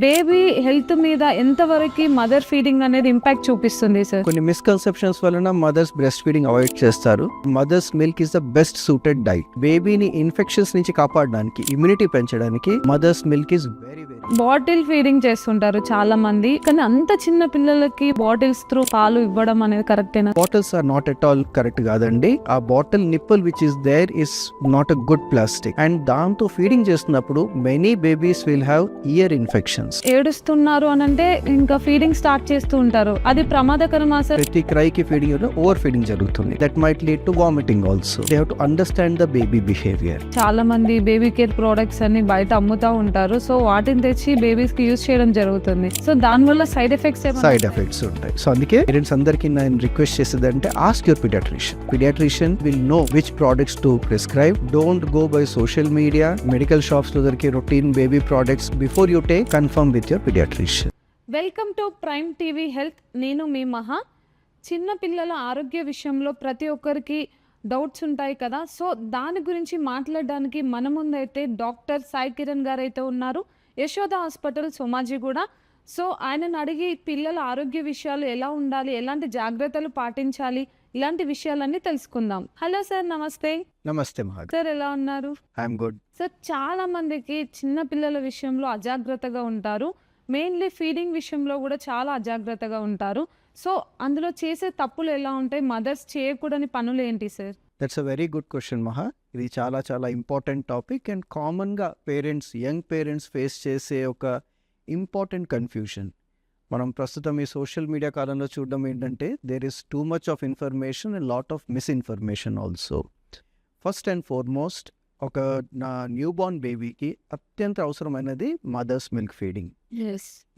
Baby health మీద ఎంతవరకు mother feeding అనేది ఇంపాక్ట్ చూపిస్తుంది సార్? కొన్ని మిస్కన్సెప్షన్స్ వలన మదర్స్ బ్రెస్ట్ ఫీడింగ్ అవాయిడ్ చేస్తారు. Mothers milk is the best suited diet. బేబీని ఇన్ఫెక్షన్స్ నుంచి కాపాడడానికి, ఇమ్యూనిటీ పెంచడానికి mother's milk is very bottle feeding చేస్తుంటారు చాలా మంది, కానీ అంత చిన్న పిల్లలకి బాటిల్స్ త్రూ పాలు ఇవ్వడం అనేది కరెక్టేనా? Bottles are not at all correct కాదండి. ఆ bottle nipple which is there is not a good plastic, and దాంతో ఫీడింగ్ చేస్తున్నప్పుడు many babies will have ear infections. ఏడుస్తున్నారు అని అంటే ఇంకా ఫీడింగ్ స్టార్ట్ చేస్తూ ఉంటారు, అది ప్రమాదకరమా సార్? ప్రతి క్రైకి ఫీడింగ్ ఓవర్ ఫీడింగ్ జరుగుతుంది. That might lead to vomiting also. They have to understand the baby behaviour. చాలా మంది బేబీ కేర్ ప్రొడక్ట్స్ అన్ని బయట అమ్ముతా ఉంటారు, సో వాటిని తెచ్చి బేబీస్ కి యూజ్ చేయడం జరుగుతుంది. సో దాని వల్ల సైడ్ ఎఫెక్ట్స్ ఉంటాయి. సో అందుకే పేరెంట్స్ అందరికి నేను రిక్వెస్ట్ చేసేదంటే ask your paediatrician. Paediatrician will know which products to prescribe. Don't go by social media, medical shops లో దొరికే routine baby products. Before you take, confirm with your paediatrician. Welcome to prime TV health. నేను మీ మహా. చిన్న పిల్లల ఆరోగ్య విషయంలో ప్రతి ఒక్కరికి డౌట్స్ ఉంటాయి కదా, సో దాని గురించి మాట్లాడడానికి మన ముందైతే డాక్టర్ సాయి కిరణ్ గారు అయితే ఉన్నారు, యశోద హాస్పిటల్ సోమాజిగూడ. సో ఆయనను అడిగి పిల్లల ఆరోగ్య విషయాలు ఎలా ఉండాలి, ఎలాంటి జాగ్రత్తలు పాటించాలి, ఇలాంటి విషయాలన్నీ తెలుసుకుందాం. హలో సార్, నమస్తే. నమస్తే మహా. సార్ ఎలా ఉన్నారు? I'm good. సార్, చాలా మందికి చిన్న పిల్లల విషయంలో అజాగ్రత్తగా ఉంటారు, మెయిన్లీ ఫీడింగ్ విషయంలో కూడా చాలా అజాగ్రత్తగా ఉంటారు. సో అందులో చేసే తప్పులు ఎలా ఉంటాయి, మదర్స్ చేయకూడని పనులు ఏంటి sir? That's a very good question మహా. ఇది చాలా చాలా ఇంపార్టెంట్ టాపిక్, అండ్ కామన్గా పేరెంట్స్, యంగ్ పేరెంట్స్ ఫేస్ చేసే ఒక ఇంపార్టెంట్ కన్ఫ్యూషన్. మనం ప్రస్తుతం ఈ సోషల్ మీడియా కాలంలో చూడడం ఏంటంటే there is too much of information and lot of misinformation also. First and foremost, ఒక నా న్యూ బార్న్ బేబీకి అత్యంత అవసరమైనది మదర్స్ మిల్క్ ఫీడింగ్.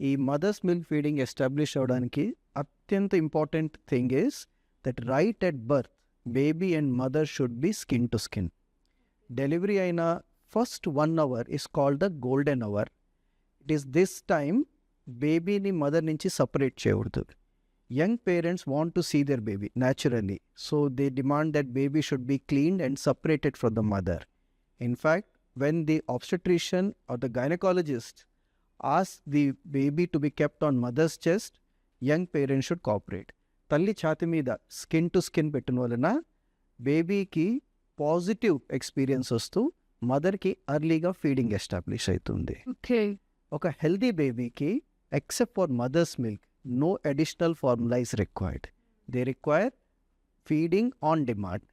ఈ మదర్స్ మిల్క్ ఫీడింగ్ ఎస్టాబ్లిష్ అవ్వడానికి అత్యంత important thing is that right at birth baby and mother should be skin to skin. Delivery అయిన first 1 hour is called the golden hour. It is this time babyని mother నుంచి separate చేయకూడదు. Young parents want to see their baby naturally, so they demand that baby should be cleaned and separated from the mother. In fact, when the obstetrician or the gynecologist asks the baby to be kept on mother's chest, young parents should cooperate. తల్లి ఛాతి మీద skin to skin పెట్టిన వలన బేబీకి positive experience వస్తూ మదర్కి అర్లీగా feeding establish అవుతుంది. ఒక హెల్దీ బేబీకి except for mother's milk no additional formula is required. They require feeding on demand.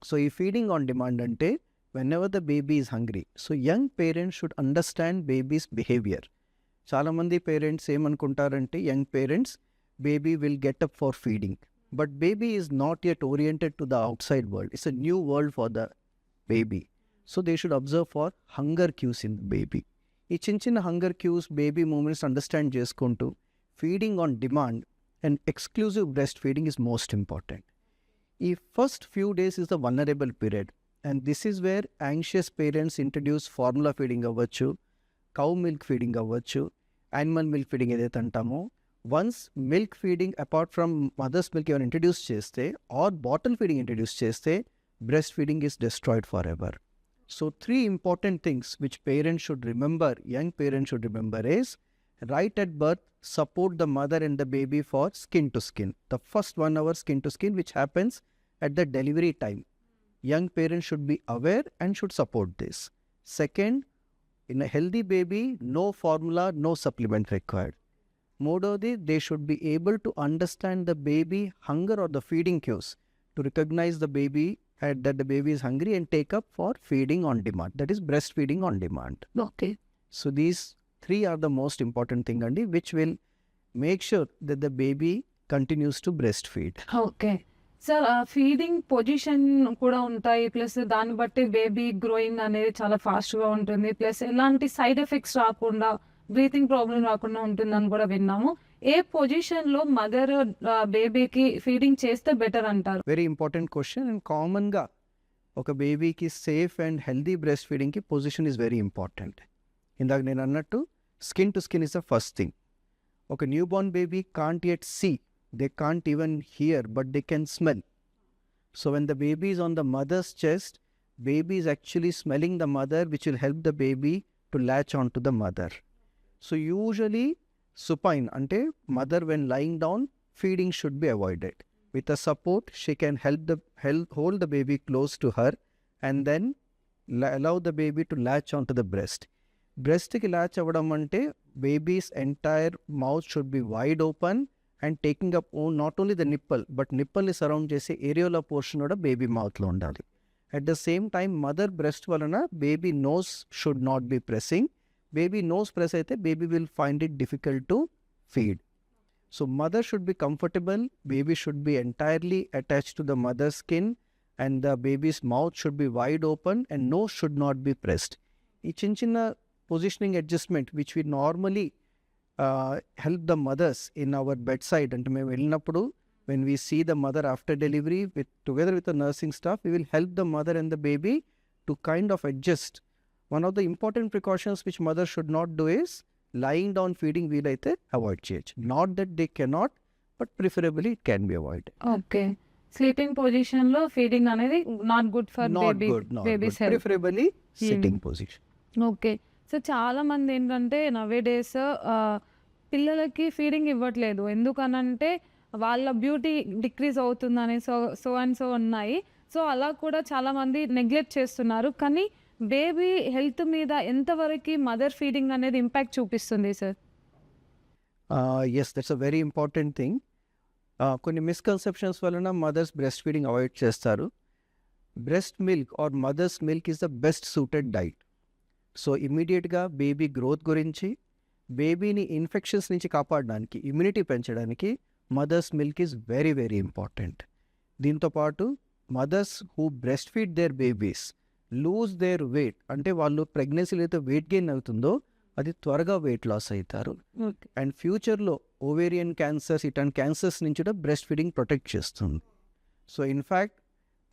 So ఈ ఫీడింగ్ ఆన్ డిమాండ్ అంటే whenever the baby is hungry. So young parents should understand babies behaviour. చాలామంది parents ఏమనుకుంటారంటే young parents baby will get up for feeding, but baby is not yet oriented to the outside world. It's a new world for the baby, so they should observe for hunger cues in the baby. Ee chinna hunger cues, baby movements understand cheskuntu feeding on demand and exclusive breastfeeding is most important. Ee first few days is the vulnerable period, and this is where anxious parents introduce formula feeding avvachu, cow milk feeding avvachu, animal milk feeding edaithe antamo. Once milk feeding apart from mothers milk ఏమైనా introduce చేస్తే are bottle feeding introduce చేస్తే breast feeding is destroyed for ever. So 3 important things which parents should remember, young parents should remember is right at birth, support the mother and the baby for skin to skin. The first 1 hour skin to skin which happens at the delivery time. Young parents should be aware and should support this. Second, in a healthy baby, no formula, no supplement required. Mododi, they should be able to understand the baby hunger or the feeding cues to recognize the baby that the baby is hungry and take up for feeding on demand. That is breastfeeding on demand. Okay. So these 3 are the most important thing, Andi, which will make sure that the baby continues to breastfeed. Okay. Sir, feeding position కూడా ఉంటాయి, plus దాన్ని బట్టి baby growing అనేది చాలా ఫాస్ట్గా ఉంటుంది, plus ఎలాంటి side effects రాకుండా, బ్రీతింగ్ ప్రాబ్లం రాకుండా ఉంటుందని కూడా విన్నాము. ఏ పొజిషన్లో మదర్ బేబీకి ఫీడింగ్ చేస్తే బెటర్ అంటారు? Very important question. అండ్ కామన్గా ఒక బేబీకి సేఫ్ అండ్ హెల్దీ బ్రెస్ట్ ఫీడింగ్కి పొజిషన్ ఈజ్ వెరీ ఇంపార్టెంట్. ఇందాక నేను అన్నట్టు skin to skin is the first thing. ఒక newborn baby can't yet see, they can't even hear, but they can smell. So when the baby is on the mother's chest, baby is actually smelling the mother, which will help the baby to latch onto the mother. So usually supine అంటే mother when lying down, feeding should be avoided. With a support, she can hold the baby close to her and then allow the baby to latch onto the breast. Breast ki latch avadam ante baby's entire mouth should be wide open and taking up not only the nipple but nipple ni surround chese areola portion oda baby mouth lo undali. At the same time, mother breast valana baby nose should not be pressing. Baby nose press అయితే baby will find it difficult to feed. So mother should be comfortable, baby should be entirely attached to the mother's skin and the baby's mouth should be wide open and nose should not be pressed. ఈ చిన్న positioning adjustment which we normally help the mothers in our bedside అంటే మేము వెళ్ళినప్పుడు when we see the mother after delivery together with the nursing staff, we will help the mother and the baby to kind of adjust. One of the important precautions which mother should not do is lying down feeding వీలైతే avoid చేయొచ్చు. Not that they cannot, but preferably it can be avoided. Okay. Sleeping position లో feeding అనేది not good for Not baby good, not babies good. Health. Preferably sitting position. Okay. So చాలా మంది ఏంటంటే నవే days పిల్లలకి feeding ఇవ్వట్లేదు. ఎందుకనంటే వాళ్ళ beauty decrease అవుతుందని సో అండ్ సో ఉన్నాయి. సో అలా కూడా చాలా మంది నెగ్లెక్ట్ చేస్తున్నారు. కానీ బేబీ హెల్త్ మీద ఎంతవరకు మదర్ ఫీడింగ్ అనేది ఇంపాక్ట్ చూపిస్తుంది sir? Yes, that's a very important thing. కొన్ని మిస్కన్సెప్షన్స్ వలన మదర్స్ బ్రెస్ట్ ఫీడింగ్ అవాయిడ్ చేస్తారు. Breast milk or mother's milk is the best suited diet. So ఇమ్మీడియట్గా బేబీ గ్రోత్ గురించి, బేబీని ఇన్ఫెక్షన్స్ నుంచి కాపాడడానికి, ఇమ్యూనిటీ పెంచడానికి mother's milk is very very important. దీంతోపాటు mothers who breastfeed their babies lose their weight, అంటే వాళ్ళు ప్రెగ్నెన్సీలో అయితే వెయిట్ గెయిన్ అవుతుందో అది త్వరగా వెయిట్ లాస్ అవుతారు. అండ్ ఫ్యూచర్లో ఓవేరియన్ క్యాన్సర్స్ ఇట్లాంటి క్యాన్సర్స్ నుంచి కూడా బ్రెస్ట్ ఫీడింగ్ ప్రొటెక్ట్ చేస్తుంది. సో ఇన్ఫ్యాక్ట్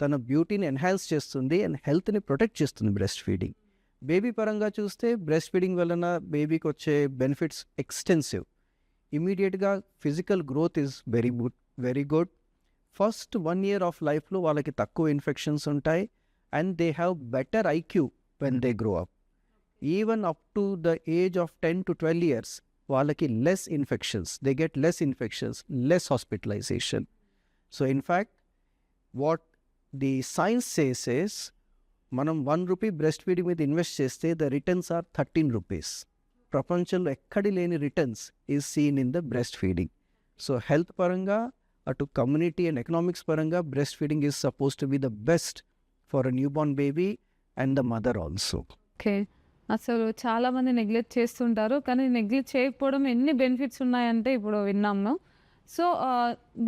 తన బ్యూటీని ఎన్హాన్స్ చేస్తుంది అండ్ హెల్త్ని ప్రొటెక్ట్ చేస్తుంది బ్రెస్ట్ ఫీడింగ్. బేబీ పరంగా చూస్తే బ్రెస్ట్ ఫీడింగ్ వలన బేబీకి వచ్చే బెనిఫిట్స్ ఎక్స్టెన్సివ్. ఇమీడియట్గా physical growth is very good. First 1 year of లైఫ్లో వాళ్ళకి తక్కువ ఇన్ఫెక్షన్స్ ఉంటాయి and they have better IQ when they grow up. Even up to the age of 10 to 12 years వాళ్ళకి less infections, they get less infections, less hospitalisation. So in fact what the science says is మనం 1 rupee breastfeeding మీద invest చేస్తే the returns are 13 rupees. ప్రపంచంలో ఎక్కడి లేని returns is seen in the breastfeeding. So health పరంగా అటు community and economics పరంగా breast feeding is suppose to be the best for a newborn baby and the mother also. Okay. అసలు చాలా మంది neglect చేస్తుంటారు. కానీ neglect చేయకపోవడం ఎన్ని బెనిఫిట్స్ ఉన్నాయంటే ఇప్పుడు విన్నాము. సో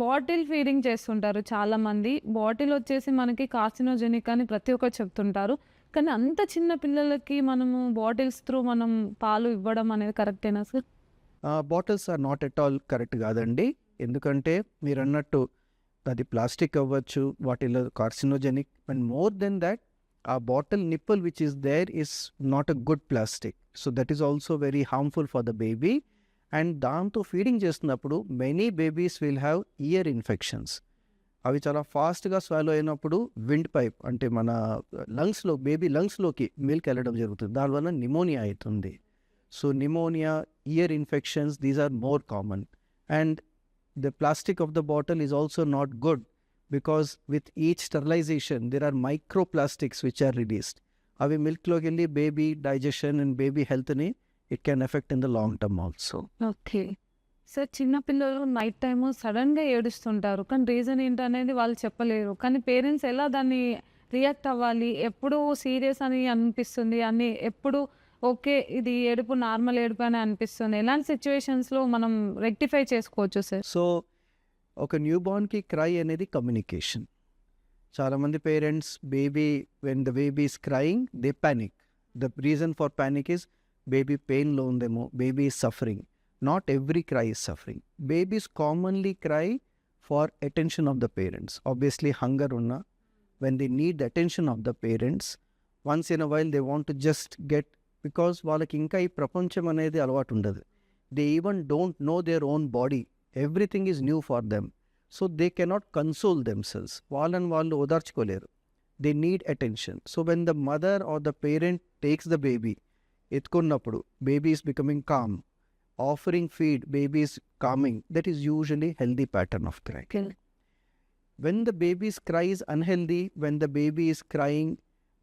బాటిల్ ఫీడింగ్ చేస్తుంటారు చాలామంది. బాటిల్ వచ్చేసి మనకి కార్సినోజెనిక్ అని ప్రతి ఒక్కరు చెప్తుంటారు. కానీ అంత చిన్న పిల్లలకి మనము బాటిల్స్ త్రూ మనం పాలు ఇవ్వడం అనేది కరెక్టేనా sir? Bottles are not at all correct కాదండి. ఎందుకంటే మీరు అన్నట్టు అది ప్లాస్టిక్ అవ్వచ్చు, వాటిలో carcinogenic, and more than that ఆ bottle nipple which is there is not a good plastic. So that is also very harmful for the baby. And దాంతో feeding చేస్తున్నప్పుడు many babies will have ear infections. అవి చాలా ఫాస్ట్గా swallow అయినప్పుడు wind pipe అంటే మన లంగ్స్లో, baby లంగ్స్లోకి milk వెళ్ళడం జరుగుతుంది. దానివల్ల నిమోనియా అవుతుంది. So pneumonia, ear infections, these are more common. And the plastic of the bottle is also not good because with each sterilization there are microplastics which are released. Avi milk lo gelli baby digestion and baby health ni it can affect in the long term also. Okay. Sir చిన్న పిల్లలు night time సడన్గా ఏడుస్తుంటారు. కానీ reason ఏంటనేది వాళ్ళు చెప్పలేరు. కానీ parents ఎలా దాన్ని రియాక్ట్ అవ్వాలి? ఎప్పుడు సీరియస్ అని అనిపిస్తుంది అని, ఎప్పుడు ఓకే ఇది ఏడుపు నార్మల్ ఏడుపు అని అనిపిస్తుంది. ఎలాంటి సిచ్యువేషన్స్లో మనం రెక్టిఫై చేసుకోవచ్చు సార్? సో ఒక న్యూ బార్న్కి క్రై అనేది కమ్యూనికేషన్. చాలామంది parents baby when the baby is crying they panic. The reason for panic is baby పెయిన్లో ఉందేమో, baby is suffering. Not every cry is suffering. Babies commonly cry for attention of the parents. Obviously hunger ఉన్నా when they need the attention of the parents, once in a while they want to just get, because వాళ్ళకి ఇంకా ఈ ప్రపంచం అనేది అలవాటు ఉండదు. They even don't know their own body, everything is new for them. So they cannot console themselves. వాళ్ళని వాళ్ళు ఓదార్చుకోలేరు. They need attention. So when the mother or the parent takes the baby, ఎత్తుకున్నప్పుడు baby is becoming calm, offering feed baby is calming, that is usually healthy pattern of cry. When the babies cry is unhealthy, when the baby is crying,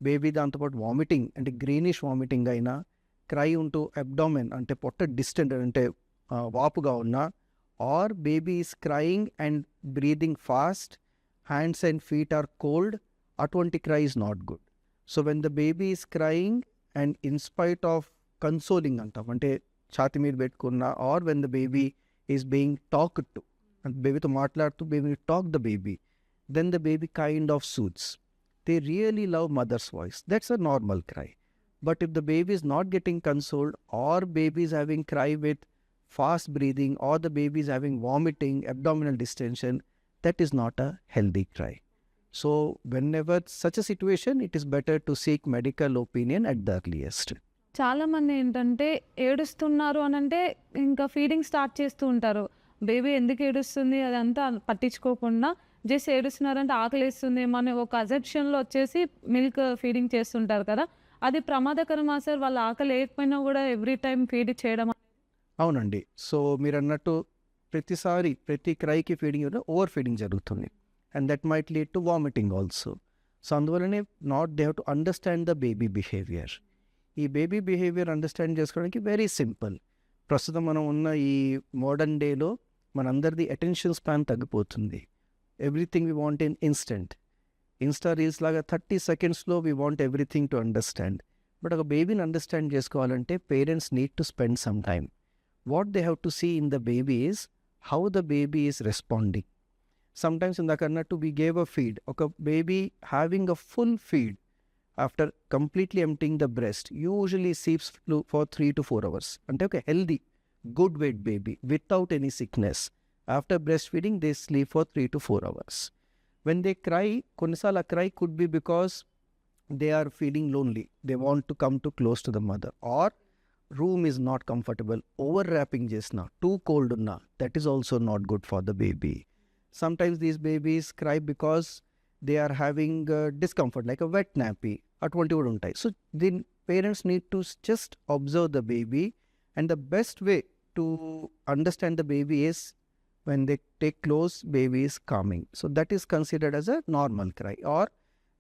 baby దాంతోపాటు vomiting అంటే greenish vomiting అయినా, cry ఉంటూ abdomen అంటే పొట్ట distant అంటే వాపుగా ఉన్నా, or baby is crying and breathing fast, hands and feet are cold, అటువంటి cry is not good. So when the baby is crying and in spite of consoling అంటాం అంటే ఛాతి మీద పెట్టుకున్న, or when the baby is being talked to, అంటే బేబీతో మాట్లాడుతూ baby talk the baby, then the baby kind of soothes. They really love mother's voice. That's a normal cry. But if the baby is not getting consoled, or baby is having cry with fast breathing, or the baby is having vomiting, abdominal distension, that is not a healthy cry. So whenever such a situation, it is better to seek medical opinion at the earliest. చాలామంది ఏంటంటే ఏడుస్తున్నారు అని అంటే ఇంకా feeding start చేస్తూ ఉంటారు. Baby ఎందుకు ఏడుస్తుంది అదంతా పట్టించుకోకుండా జస్ట్ ఏడుస్తున్నారంటే ఆకలేస్తుందేమో అనే ఒక అజెప్షన్లో వచ్చేసి మిల్క్ ఫీడింగ్ చేస్తుంటారు కదా, అది ప్రమాదకరమా సార్? వాళ్ళ ఆకలి లేకపోయినా కూడా ఎవ్రీ టైం ఫీడ్ చేయడం? అవునండి. సో మీరు అన్నట్టు ప్రతిసారి ప్రతి క్రైకి ఫీడింగ్ ఓవర్ ఫీడింగ్ జరుగుతుంది, and that might lead to vomiting also. So అందువల్లనే they have to understand the baby behaviour. ఈ బేబీ బిహేవియర్ అండర్స్టాండ్ చేసుకోవడానికి వెరీ సింపుల్. ప్రస్తుతం మనం ఉన్న ఈ మోడర్న్ డేలో మనందరిది అటెన్షన్ స్పాన్ తగ్గిపోతుంది. Everything we want in instant. Insta reels లాగా 30 సెకండ్స్లో we want everything to understand. But ఒక బేబీని అండర్స్టాండ్ చేసుకోవాలంటే parents need to spend some time. What they have to see in the baby is how the baby is responding. Sometimes ఇందాక అన్నట్టు we gave a feed, ఒక baby having a full feed after completely emptying the breast usually sleeps for 3 to 4 hours. అంటే ఒక healthy good weight baby without any sickness, after breast feeding they sleep for 3 to 4 hours. When they cry, కొన్నిసార్లు ఆ cry could be because they are feeling lonely, they want to come to close to the mother, or room is not comfortable, over wrapping చేసిన, too cold ఉన్నా, that is also not good for the baby. Sometimes these babies cry because they are having discomfort like a wet nappy, అటువంటి కూడా ఉంటాయి. So దీని parents need to just observe the baby, and the best way to understand the baby is when they take close, baby is calming. So that is considered as a normal cry, or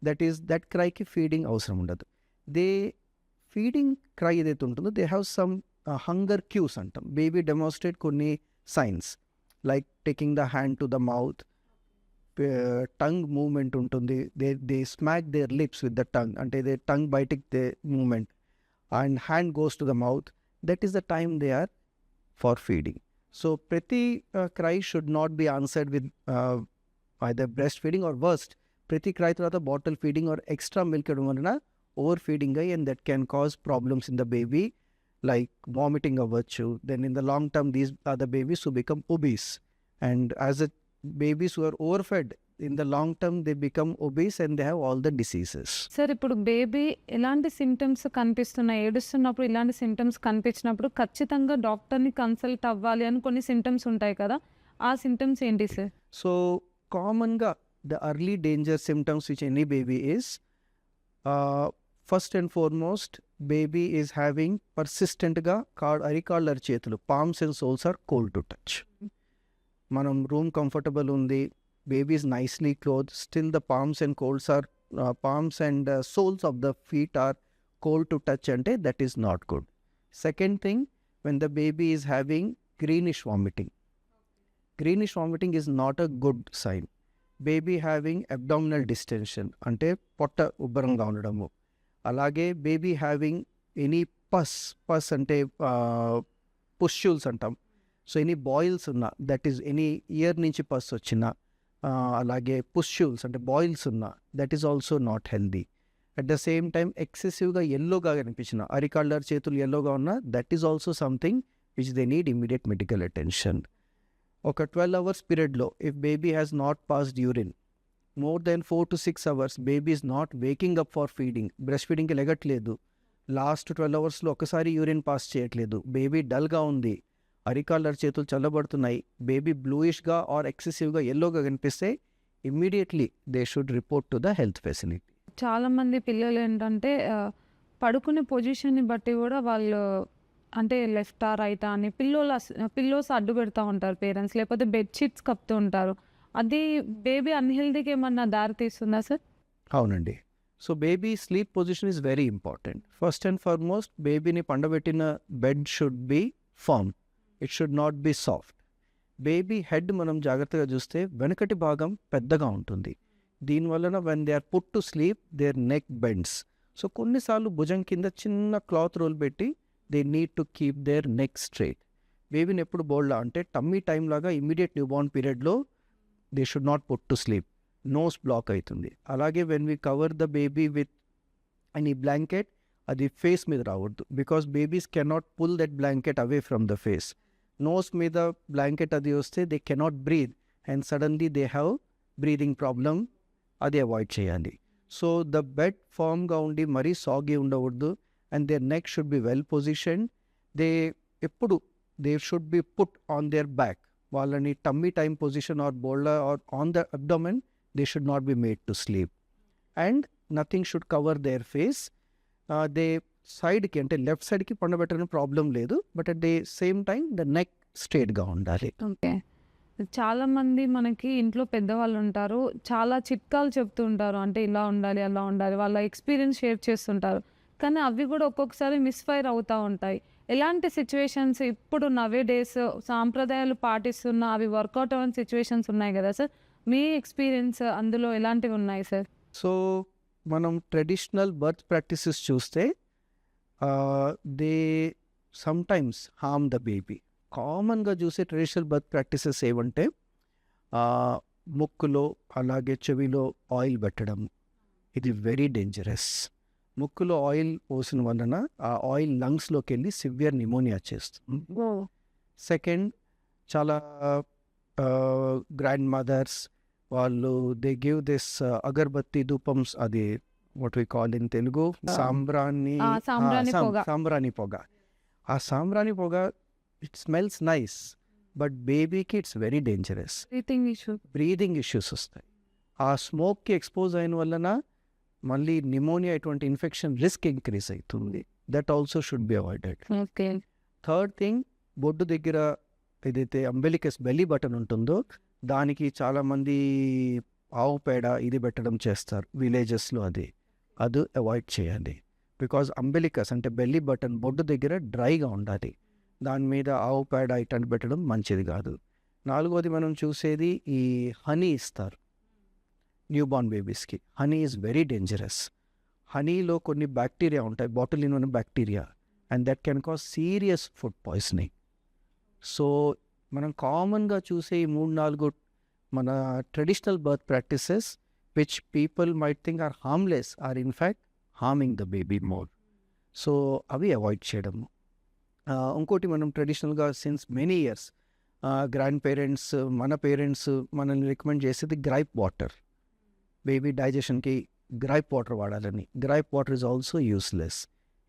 that cry ki feeding అవసరం ఉండదు. They feeding cry ఏదైతే ఉంటుందో they have some hunger cues అంటాం. Baby demonstrate కొన్ని signs like taking the hand to the mouth, tongue movement ఉంటుంది, they smack their lips with the tongue అంటే their tongue biting the movement, and hand goes to the mouth. That is the time they are for feeding. So ప్రతి cry should not be answered with either breastfeeding or worst, ప్రతి cry తర్వాత bottle feeding or extra milk ఇవ్వడం వలన over feeding అయ్యి, and that can cause problems in the baby like vomiting అవ్వచ్చు. Then in the long term these are the babies who become obese, and as a babies who are overfed, in the long term they become obese and they have all the diseases. Sir ఇప్పుడు baby ఎలాంటి symptoms కనిపిస్తున్నాయి, ఏడుస్తున్నప్పుడు ఇలాంటి symptoms కనిపించినప్పుడు ఖచ్చితంగా డాక్టర్ని consult అవ్వాలి అని కొన్ని సిమ్టమ్స్ ఉంటాయి కదా, ఆ సిమ్టమ్స్ ఏంటి సార్? సో కామన్గా the early danger symptoms which any baby is, first and foremost, baby is having persistentగా అరికాళ్ళ చేతులు, palms and soles are cold to touch. మనం రూమ్ కంఫర్టబుల్ ఉంది, baby is nicely clothed, still the palms and soles of the feet are cold to touch, ante that is not good. Second thing, when the baby is having greenish vomiting is not a good sign. Baby having abdominal distension అంటే పొట్ట ఉబ్బరంగా ఉండడము, అలాగే baby having any pus అంటే pustules అంటాం. So any boils ఉన్నా, that is any ear నుంచి pus వచ్చినా, అలాగే పుష్యూల్స్ అంటే బాయిల్స్ ఉన్నా, that is also not healthy. At the same time ఎక్సెసివ్గా ఎల్లోగా కనిపించిన, అరికాళ్ళ చేతులు ఎల్లోగా ఉన్నా, that is also something which they need immediate medical attention. ఒక 12 hours పీరియడ్లో if baby has not passed urine more than 4 to 6 hours, baby is not waking up for feeding, breast ఫీడింగ్కి లెగట్లేదు, last 12 hours ఒక్కసారి urine pass చేయట్లేదు, baby డల్గా ఉంది, అరికాళ్ళ చేతులు చల్లబడుతున్నాయి, baby బ్లూయిష్గా are ఎక్సెసివ్గా ఎల్లోగా కనిపిస్తే immediately they should report to the health facility. చాలామంది పిల్లలు ఏంటంటే పడుకునే పొజిషన్‌ని బట్టి గూడా వాళ్ళు అంటే లెఫ్టా, రైటా అని పిల్లోస్ అడ్డు పెడతా ఉంటారు పేరెంట్స్. లేకపోతే బెడ్ షీట్స్ కప్పుతూ ఉంటారు. అది బేబీ అన్‌హెల్తీకి ఏమన్నా దారి తీస్తుందా సార్? అవునండి. So baby sleep position is very important. First and foremost బేబీని పండబెట్టిన bed should be firm. It should not be soft. Baby head మనం జాగ్రత్తగా చూస్తే వెనకటి భాగం పెద్దగా ఉంటుంది. దీనివలన when they are put to sleep their neck bends. So కొన్నిసార్లు భుజం కింద చిన్న క్లాత్ రోల్ పెట్టి they need to keep their neck straight. బేబీని ఎప్పుడు బోల్డా అంటే టమ్మీ టైం లాగా ఇమ్మీడియట్ న్యూబార్న్ పీరియడ్లో they should not put to sleep. Nose block అవుతుంది. అలాగే when we cover the baby with any blanket అది ఫేస్ మీద రావద్దు. Because babies cannot pull that blanket away from the face. Nose మీద blanket అది వస్తే they cannot breathe and suddenly they have breathing problem. అది avoid చేయాలి. So the bed ఫామ్గా ఉండి మరీ సాగి ఉండకూడదు. And their neck should be well position. ఎప్పుడు they should be put on their back. వాళ్ళని టమ్మీ టైమ్ పొజిషన్ ఆర్ బోల్డర్ or on the abdomen they should not be made to sleep. And nothing should cover their face. They సైడ్కి అంటే left సైడ్కి పండబెట్టడం problem లేదు. But at the same time the neck స్ట్రేట్గా ఉండాలి. Okay. చాలామంది మనకి ఇంట్లో పెద్దవాళ్ళు ఉంటారు. చాలా చిట్కాలు చెప్తూ ఉంటారు. అంటే ఇలా ఉండాలి, అలా ఉండాలి. వాళ్ళ ఎక్స్‌పీరియన్స్ షేర్ చేస్తుంటారు. కానీ అవి కూడా ఒక్కొక్కసారి మిస్‌ఫైర్ అవుతా ఉంటాయి. ఎలాంటి సిట్యుయేషన్స్ ఇప్పుడు నవే డేస్ సాంప్రదాయాలు పాటిస్తున్న అవి వర్కౌట్ అవ్వని సిట్యుయేషన్స్ ఉన్నాయి కదా సార్! మీ ఎక్స్‌పీరియన్స్ అందులో ఎలాంటివి ఉన్నాయి సార్? సో మనం ట్రెడిషనల్ బర్త్ ప్రాక్టీసెస్ చూస్తే they sometimes harm the baby. కామన్గా చూసే ట్రెడిషనల్ బర్త్ ప్రాక్టీసెస్ ఏవంటే ముక్కులో అలాగే చెవిలో ఆయిల్ పెట్టడం. ఇది వెరీ డేంజరస్. ముక్కులో ఆయిల్ పోసిన వలన ఆ ఆయిల్ లంగ్స్లోకి వెళ్ళి సివియర్ నిమోనియా చేస్తుంది. సెకండ్, చాలా గ్రాండ్ మదర్స్ వాళ్ళు దే గివ్ దిస్ అగర్బత్తి ధూపమ్స్, అది what we call in Telugu సాంబ్రాణి పొగ. సాంబ్రాణి పొగ. ఆ సాంబ్రాణి పొగ ఇట్ స్మెల్స్ నైస్, బట్ బేబీకి it's very dangerous. Breathing issues వస్తాయి. ఆ స్మోక్కి ఎక్స్పోజ్ అయిన వలన మళ్ళీ నిమోనియా ఇటువంటి ఇన్ఫెక్షన్ రిస్క్ ఇంక్రీజ్ అవుతుంది. That also should be avoided. Okay. Third thing, బొడ్డు దగ్గర ఏదైతే అంబెలికస్ బెల్లీ బటన్ ఉంటుందో దానికి చాలామంది ఆవు పేడ ఇది పెట్టడం చేస్తారు విలేజెస్లో. అది అవాయిడ్ చేయాలి. బికాజ్ అంబెలికస్ అంటే బెల్లీ బటన్ బొడ్డు దగ్గర డ్రైగా ఉండాలి. దాని మీద ఆవు పేడ ఇట్లాంటి పెట్టడం మంచిది కాదు. నాలుగోది మనం చూసేది ఈ హనీ ఇస్తారు న్యూబార్న్ బేబీస్కి. Honey is very dangerous. హనీలో కొన్ని బ్యాక్టీరియా ఉంటాయి, botulin bacteria, and that can cause serious food poisoning. So మనం కామన్గా చూసే ఈ 3-4 మన traditional birth practices which people might think are harmless are in fact harming the baby more. So అవి avoid చేయడము. ఇంకోటి మనం ట్రెడిషనల్గా since many years grand parents మన పేరెంట్స్ మనల్ని రికమెండ్ చేసేది గ్రైప్ వాటర్. బేబీ డైజెషన్కి గ్రైప్ వాటర్ వాడాలని. Gripe water is also useless.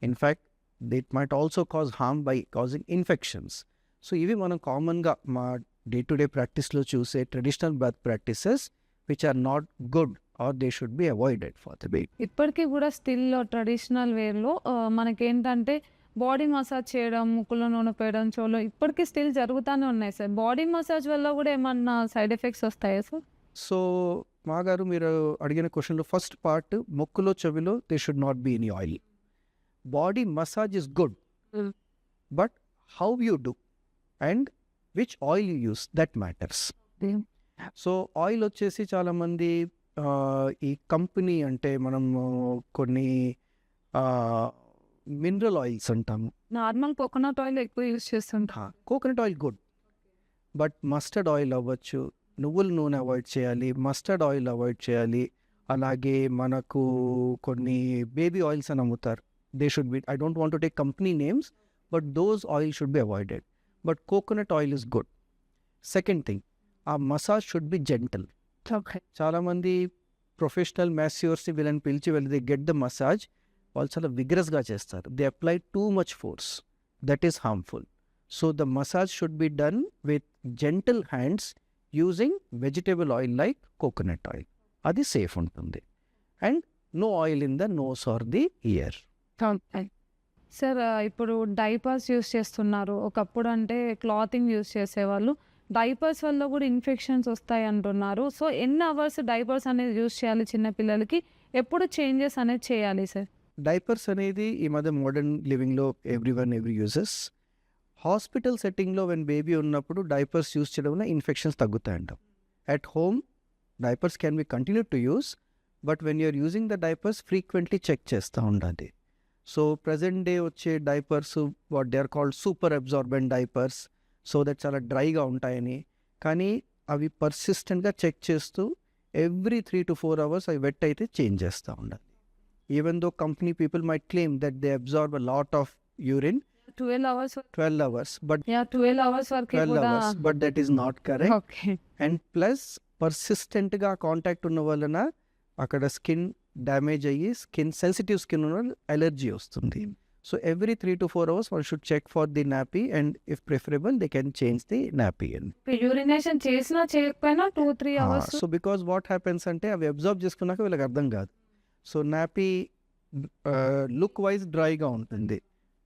In fact it might also cause harm by causing infections. So ఇవి మనం కామన్గా మా డే టు డే ప్రాక్టీస్లో చూసే traditional birth practices which are not good or they should be avoided for the baby. ఇప్పటికీ కూడా still traditional వేర్లో మనకేంటంటే body massage చేయడం, ముక్కులో నూనె పోయడం, చెవులో ఇప్పటికీ స్టిల్ జరుగుతూనే ఉన్నాయి సార్. బాడీ మసాజ్ వల్ల కూడా ఏమన్నా సైడ్ ఎఫెక్ట్స్ వస్తాయా సార్? సో మా గారు మీరు అడిగిన క్వశ్చన్లో ఫస్ట్ పార్ట్ ముక్కులో చెవిలో they should not be any oil. Body massage is good, but how you do and which oil you use that matters. So oil వచ్చేసి చాలామంది ఈ కంపెనీ అంటే మనం కొన్ని మినరల్ ఆయిల్స్ అంటాము. నార్మల్ కోకోనట్ ఆయిల్ ఎక్కువ యూస్ చేస్తుంటాం. Coconut oil good, but mustard oil అవ్వచ్చు, నువ్వుల నూనె అవాయిడ్ చేయాలి, మస్టర్డ్ ఆయిల్ అవాయిడ్ చేయాలి. అలాగే మనకు కొన్ని బేబీ ఆయిల్స్ అని అమ్ముతారు. They should B, I don't want to take company names, but those oil should be avoided. But coconut oil is good. Second thing, ఆ మసాజ్ షుడ్ బి జెంటల్. చాలామంది professional మ్యాస్యూర్స్ని వీళ్ళని పిలిచి వెళ్తే గెట్ ద మసాజ్, వాళ్ళు చాలా విగ్రస్గా చేస్తారు. They apply too much force, that is harmful. So the massage should be done with gentle hands using vegetable oil like coconut oil. అది safe ఉంటుంది. And no oil in the nose or the ear. Sir ఇప్పుడు diapers use చేస్తున్నారు. ఒకప్పుడు అంటే clothing use చేసేవాళ్ళు. Diapers వల్ల కూడా infections వస్తాయి అంటున్నారు. సో, ఎన్ని అవర్స్ డైపర్స్ అనేది యూస్ చేయాలి చిన్న పిల్లలకి? ఎప్పుడు చేంజెస్ అనేది చేయాలి సార్? డైపర్స్ అనేది ఈ మధ్య మోడర్న్ లివింగ్‌లో ఎవ్రీ యూజెస్. హాస్పిటల్ సెట్టింగ్‌లో వెన్ బేబీ ఉన్నప్పుడు డైపర్స్ యూజ్ చేయడం వల్ల ఇన్ఫెక్షన్స్ తగ్గుతాయంటాం. At home diapers can be continued to use, but when you are using the diapers frequently check చేస్తూ ఉండాలి. సో ప్రెజెంట్ డే వచ్చే diapers what they are called super absorbent diapers, so that చాలా డ్రైగా ఉంటాయని. కానీ అవి పర్సిస్టెంట్గా చెక్ చేస్తూ ఎవ్రీ 3 to 4 అవర్స్ అవి వెట్ అయితే చేంజ్ చేస్తూ ఉండాలి. Even though company people might claim that they absorb a lot of urine 12 hours 12 hours, but 12 hours వరకే 12 కూడా hours, but that is not correct. Okay. And plus పర్సిస్టెంట్గా contact ఉన్న వలన అక్కడ స్కిన్ డ్యామేజ్ అయ్యి సెన్సిటివ్ స్కిన్ ఉన్న allergy వస్తుంది. So every 3 to 4 hours one should check for the nappy, and if preferable they can change the nappy. Urination చేసినా చేయకపోయినా 2-3 hours. So because what happens అంటే అవి అబ్జర్వ్ చేసుకున్నాక వీళ్ళకి అర్థం కాదు. సో నాపీ లుక్ వైజ్ డ్రైగా ఉంటుంది,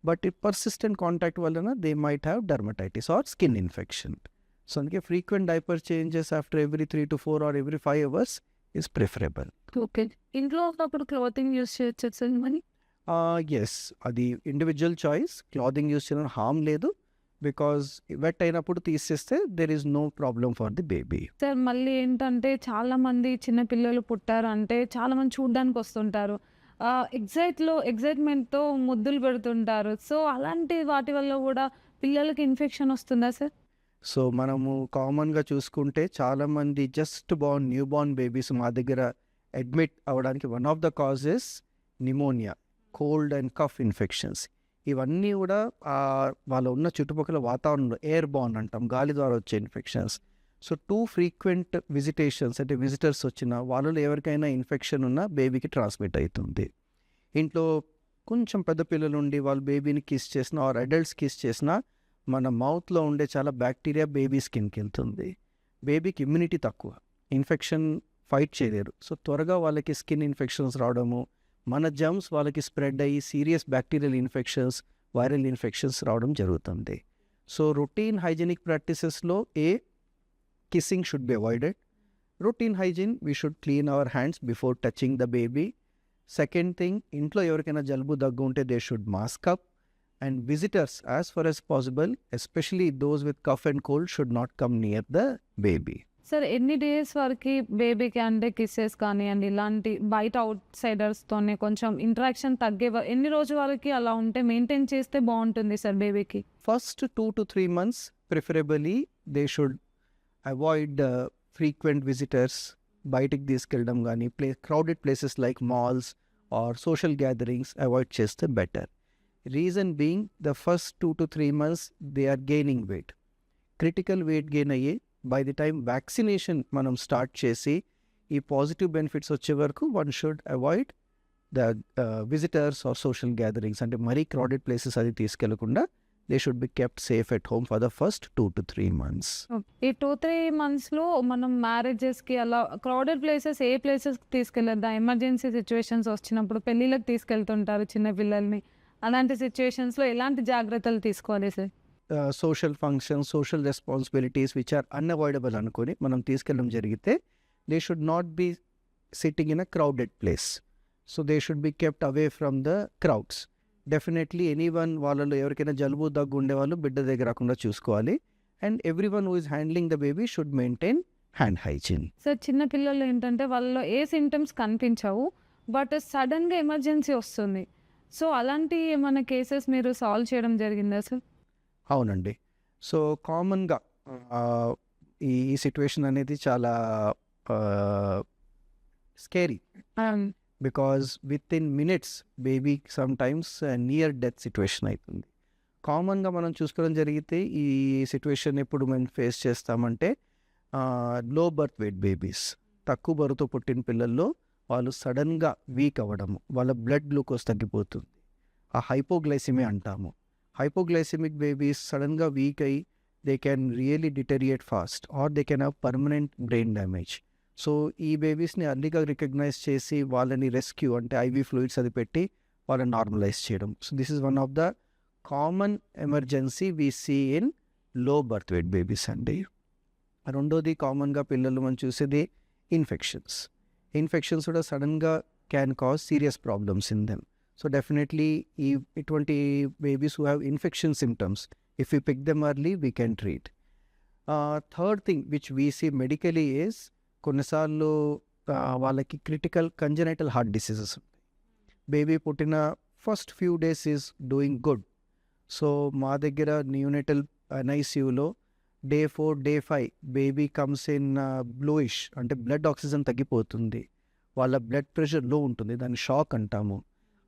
బట్ ఈ పర్సిస్టెంట్ కాంటాక్ట్ వలన they might have dermatitis or skin infection. So అందుకే frequent diaper changes after every 3 to 4 or every 5 hours is preferable. Okay. ఇంట్లో ఉన్నప్పుడు క్లాతింగ్ యూస్ చేయొచ్చు సార్ మరి? ఎస్, అది ఇండివిజువల్ చాయిస్. క్లాతింగ్ యూస్ చేయడం harm లేదు, because wet అయినప్పుడు తీసేస్తే there is no problem for the baby. Sir మళ్ళీ ఏంటంటే చాలా మంది చిన్న పిల్లలు పుట్టారు అంటే చాలా మంది చూడ్డానికి వస్తుంటారు. ఎగ్జైట్మెంట్‌తో ముద్దులు పెడుతుంటారు. సో, అలాంటి వాటి వల్ల కూడా పిల్లలకి ఇన్ఫెక్షన్ వస్తుందా సార్? సో మనము కామన్గా చూసుకుంటే చాలామంది జస్ట్ న్యూ బార్న్ బేబీస్ మా దగ్గర అడ్మిట్ అవ్వడానికి one of the causes pneumonia, cold and cough infections. ఇవన్నీ కూడా వాళ్ళ ఉన్న చుట్టుపక్కల వాతావరణంలో ఎయిర్ బార్న్ అంటాం, గాలి ద్వారా వచ్చే ఇన్ఫెక్షన్స్. సో టూ ఫ్రీక్వెంట్ విజిటేషన్స్ అంటే విజిటర్స్ వచ్చిన వాళ్ళలో ఎవరికైనా ఇన్ఫెక్షన్ ఉన్నా బేబీకి ట్రాన్స్మిట్ అవుతుంది. ఇంట్లో కొంచెం పెద్ద పిల్లలు ఉండి వాళ్ళు బేబీని కిస్ చేసినా ఆర్ అడల్ట్స్ కిస్ చేసినా మన మౌత్లో ఉండే చాలా బ్యాక్టీరియా బేబీ స్కిన్కి వెళ్తుంది. బేబీకి ఇమ్యూనిటీ తక్కువ, ఇన్ఫెక్షన్ ఫైట్ చేయలేరు. సో త్వరగా వాళ్ళకి స్కిన్ ఇన్ఫెక్షన్స్ రావడము, మన జర్మ్స్ వాళ్ళకి స్ప్రెడ్ అయ్యి serious bacterial infections, viral infections రావడం జరుగుతుంది. సో రొటీన్ హైజీనిక్ ప్రాక్టీసెస్లో kissing should be avoided. Routine hygiene, we should clean our hands before touching the baby. Second thing, ఇంట్లో ఎవరికైనా జలుబు దగ్గు ఉంటే they should mask up. And visitors, as far as possible, especially those with cough and cold, should not come near the baby. Sir ఎన్ని days వరకు బేబీకి అంటే kisses కానివ్వండి ఇలాంటి బయట అవుట్ సైడర్స్తోనే కొంచెం ఇంటరాక్షన్ ఎన్ని రోజుల వరకు అలా ఉంటే మెయింటైన్ చేస్తే బాగుంటుంది సార్ బేబీకి? First 2 to 3 months, preferably, they should avoid frequent visitors, బయటికి తీసుకెళ్ళడం కానీ crowded places like malls or social gatherings avoid చేస్తే better. Reason being the first 2 to 3 months they are gaining weight, critical weight gain అయ్యి by the time vaccination మనం start చేసి ఈ positive benefits వచ్చే వరకు one should avoid the visitors or social gatherings. అంటే మరీ crowded places అది తీసుకెళ్లకుండా they should be kept safe at home for the first 2 to 3 months. ఈ 2-3 మంత్స్లో మనం మ్యారేజెస్కి అలా క్రౌడెడ్ ప్లేసెస్ ఏ ప్లేసెస్కి తీసుకెళ్ళొద్దా? ఎమర్జెన్సీ సిచ్యువేషన్స్ వచ్చినప్పుడు పెళ్ళిళ్ళకి తీసుకెళ్తుంటారు చిన్న పిల్లల్ని. అలాంటి సిచ్యువేషన్స్లో ఎలాంటి జాగ్రత్తలు తీసుకోవాలి sir? Social functions, social responsibilities which are unavoidable అనుకొని మనం తీసుకెళ్ళడం జరిగితే they should not be sitting in a crowded place. So they should be kept away from the crowds. Definitely anyone వాళ్ళలో ఎవరికైనా జలుబు దగ్గు ఉండేవాళ్ళు బిడ్డ దగ్గర రాకుండా చూసుకోవాలి. And everyone who is handling the baby should maintain hand hygiene. Sir చిన్న పిల్లలు ఏంటంటే వాళ్ళలో ఏ సింటమ్స్ కనిపించవు, బట్ సడన్గా ఎమర్జెన్సీ వస్తుంది. సో అలాంటి ఏమైనా కేసెస్ మీరు సాల్వ్ చేయడం జరిగిందా సార్? అవునండి. సో కామన్గా ఈ సిచ్యువేషన్ అనేది చాలా scary, because with in minutes baby sometimes near death situation అవుతుంది. కామన్గా మనం చూసుకోవడం జరిగితే ఈ సిచ్యువేషన్ ఎప్పుడు మనం ఫేస్ చేస్తామంటే లో బర్త్ వెయిట్ బేబీస్, తక్కువ బరువుతో పుట్టిన పిల్లల్లో వాళ్ళు సడన్గా వీక్ అవ్వడము, వాళ్ళ బ్లడ్ గ్లూకోజ్ తగ్గిపోతుంది, ఆ హైపోగ్లైసిమియా అంటాము. హైపోగ్లైసిమిక్ బేబీస్ సడన్గా వీక్ అయ్యి they can really deteriorate fast or they can have permanent brain damage. So ఈ బేబీస్ని అర్లీగా రికగ్నైజ్ చేసి వాళ్ళని రెస్క్యూ అంటే ఐవీ ఫ్లూయిడ్స్ అది పెట్టి వాళ్ళని నార్మలైజ్ చేయడం. So this is one of the common emergency we see in low birth weight babies అండి. రెండోది కామన్గా పిల్లలు మనం చూసేది ఇన్ఫెక్షన్స్ కూడా సడన్గా can cause serious problems in them. So definitely ఇటువంటి babies who have infection symptoms, if you pick them early we can treat. Third thing which we see medically is కొన్నిసార్లు వాళ్ళకి క్రిటికల్ కంజనైటల్ హార్ట్ డిసీజెస్ ఉంటాయి. బేబీ పుట్టిన first few days is doing good. So మా దగ్గర neonatal NICUలో day 4, day 5 baby comes in bluish, అంటే blood oxygen తగ్గిపోతుంది, వాళ్ళ బ్లడ్ ప్రెషర్ లో ఉంటుంది, దాన్ని షాక్ అంటాము.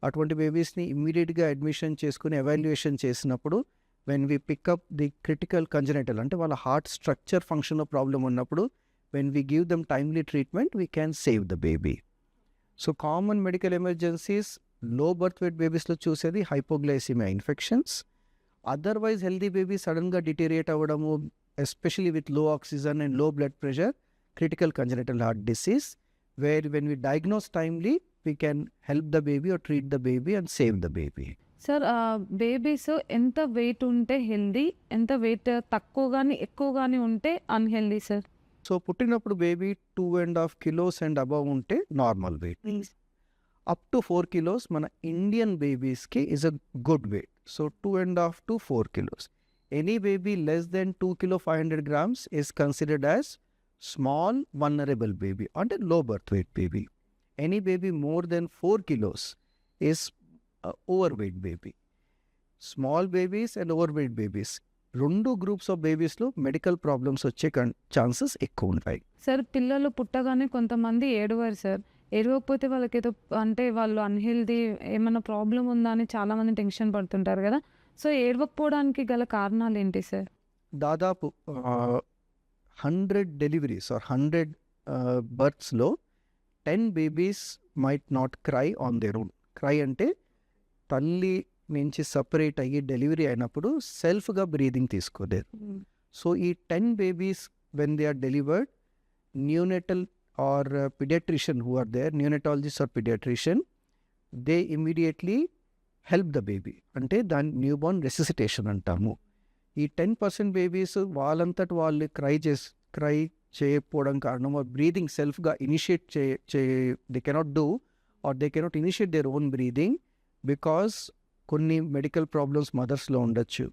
అటువంటి బేబీస్ని ఇమ్మీడియట్గా అడ్మిషన్ చేసుకుని ఎవాల్యుయేషన్ చేసినప్పుడు when we pick up the critical congenital, అంటే వాళ్ళ హార్ట్ స్ట్రక్చర్ ఫంక్షన్లో ప్రాబ్లం ఉన్నప్పుడు when we give them timely treatment we can save the baby. So common medical emergencies low birth weight బేబీస్లో చూసేది hypoglycaemia infections. Otherwise healthy baby సడన్గా deteriorate అవ్వడము, especially with low oxygen and low blood pressure, critical congenital heart disease, where when we diagnose timely we can help the baby or treat the baby and save the baby. Sir babies ఎంత weight ఉంటే healthy, ఎంత weight తక్కువ కానీ ఎక్కువ కానీ ఉంటే unhealthy sir? So పుట్టినప్పుడు baby 2.5 kilos and above ఉంటే normal weight. Up to 4 kilos మన ఇండియన్ బేబీస్కి is a good weight. So 2.5 to 4 kilos. Any baby less than 2 kilo 500 grams is considered as small vulnerable baby and a low birth weight baby. Any baby more than 4 kilos is overweight baby. Small babies and overweight babies, రెండు groups of బేబీస్లో medical problems వచ్చే chances ఎక్కువ ఉంటాయి. Sir పిల్లలు పుట్టగానే కొంతమంది ఏడవారు sir, ఏడవకపోతే వాళ్ళకి ఏదో అంటే వాళ్ళు అన్హెల్దీ ఏమైనా ప్రాబ్లం ఉందా అని చాలామంది టెన్షన్ పడుతుంటారు కదా. సో ఏడవకపోవడానికి గల కారణాలు ఏంటి సార్? దాదాపు 100 డెలివరీస్ ఆర్ 100 బర్త్స్లో 10 babies might not cry on their own. Cry అంటే తల్లి నుంచి సపరేట్ అయ్యి డెలివరీ అయినప్పుడు సెల్ఫ్గా బ్రీదింగ్ తీసుకోలేరు. సో ఈ 10 babies when they are delivered, neonatal or pediatrician who are there, neonatologist or pediatrician, they immediately help the baby. అంటే దాని న్యూబార్న్ రెసిసిటేషన్ అంటాము. ఈ 10% బేబీస్ వాళ్ళంతటి వాళ్ళు క్రై చేయకపోవడం కారణం, బ్రీదింగ్ సెల్ఫ్గా initiate they cannot do or they cannot initiate their own breathing because కొన్ని medical problems మదర్స్లో ఉండొచ్చు,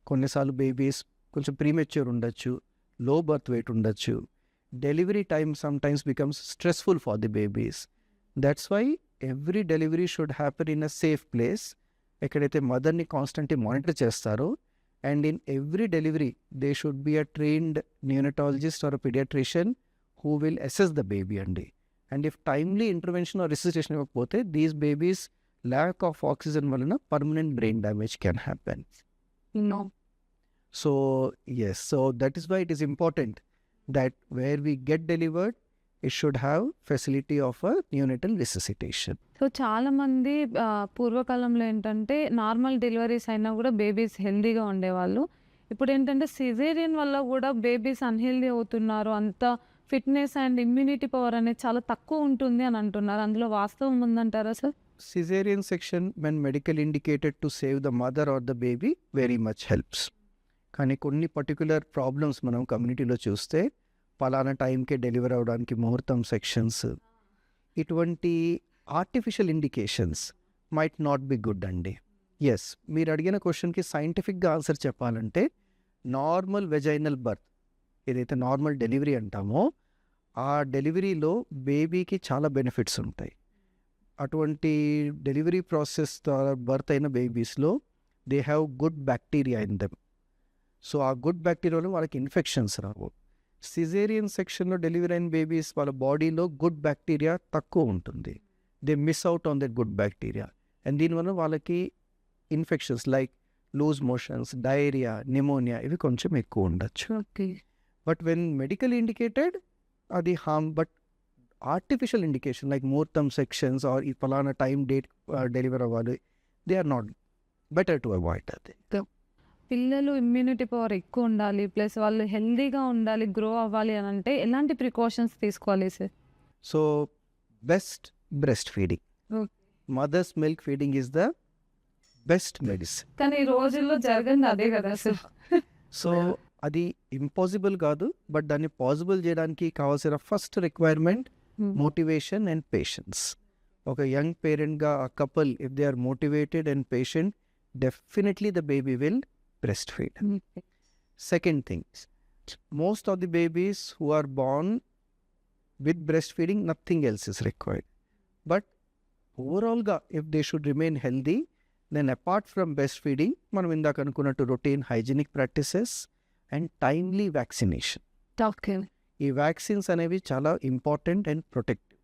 కొన్నిసార్లు బేబీస్ కొంచెం ప్రీమెచ్యూర్ ఉండొచ్చు, లో బర్త్ వెయిట్ ఉండొచ్చు. Delivery time sometimes becomes stressful for the babies. That's why every delivery should happen in a safe place. ఎక్కడైతే మదర్ని constantly monitor చేస్తారో, and in every delivery they should be a trained neonatologist or paediatrician who will assess the baby అండి. And if timely intervention or resuscitation ఇవ్వకపోతే these babies lack of oxygen వలన permanent brain damage can happen. So yes, so that is why it is important that where we get delivered, it should have facility of a neonatal resuscitation. So చాలామంది పూర్వకాలంలో ఏంటంటే normal deliveries అయినా కూడా babies హెల్దీగా ఉండేవాళ్ళు. ఇప్పుడు ఏంటంటే caesarean వల్ల కూడా బేబీస్ అన్హెల్దీ అవుతున్నారు, అంత ఫిట్నెస్ అండ్ ఇమ్యూనిటీ పవర్ అనేది చాలా తక్కువ ఉంటుంది అని అంటున్నారు. అందులో వాస్తవం ఉందంటారా sir? Cesarean section when medical indicated to save the mother or the baby very much helps. కానీ కొన్ని పర్టికులర్ ప్రాబ్లమ్స్ మనం కమ్యూనిటీలో చూస్తే పలానా టైంకే డెలివర్ అవ్వడానికి ముహూర్తం సెక్షన్స్, ఇటువంటి artificial indications might not be good అండి. ఎస్, మీరు అడిగిన క్వశ్చన్కి సైంటిఫిక్గా ఆన్సర్ చెప్పాలంటే నార్మల్ వెజైనల్ బర్త్, ఏదైతే నార్మల్ డెలివరీ అంటామో ఆ డెలివరీలో బేబీకి చాలా బెనిఫిట్స్ ఉంటాయి. అటువంటి డెలివరీ ప్రాసెస్ ద్వారా బర్త్ అయిన బేబీస్లో they have good bacteria in them. So ఆ గుడ్ బ్యాక్టీరియాలో వాళ్ళకి ఇన్ఫెక్షన్స్ రావు. సిజేరియన్ సెక్షన్లో డెలివరీ అయిన బేబీస్ వాళ్ళ బాడీలో గుడ్ బ్యాక్టీరియా తక్కువ ఉంటుంది, they miss out on that good bacteria, and దీనివల్ల వాళ్ళకి infections like loose motions, diarrhoea, pneumonia ఇవి కొంచెం ఎక్కువ ఉండొచ్చు. బట్ వెన్ మెడికల్ ఇండికేటెడ్ అది harm, but artificial indication like muhurtham sections or ఈ ఫలానా టైం డేట్ డెలివర్ అవ్వాలి, they are not, better to avoid అది. పిల్లలు ఇమ్యూనిటీ పవర్ ఎక్కువ ఉండాలి, ప్లస్ వాళ్ళు హెల్దీగా ఉండాలి, గ్రో అవ్వాలి అని అంటే ఎలాంటి ప్రికాషన్స్ తీసుకోవాలి sir? So best breast feeding. Mothers milk feeding is the best medicine. కానీ ఈ రోజుల్లో జరగంది అదే కదా సార్. సో అది ఇంపాసిబుల్ కాదు, బట్ దాన్ని పాసిబుల్ చేయడానికి కావాల్సిన first requirement motivation and patience. ఒక యంగ్ పేరెంట్గా ఆ couple if they are motivated and patient, definitely the baby will breast feed. Second thing, most of the babies who are born with breastfeeding, nothing else is required. But overall, if they should remain healthy, then apart from breastfeeding, మనం ఇందాక అనుకున్నట్టు routine hygienic practices and timely vaccination. Okay. ఈ vaccines అనేవి చాలా important and protective.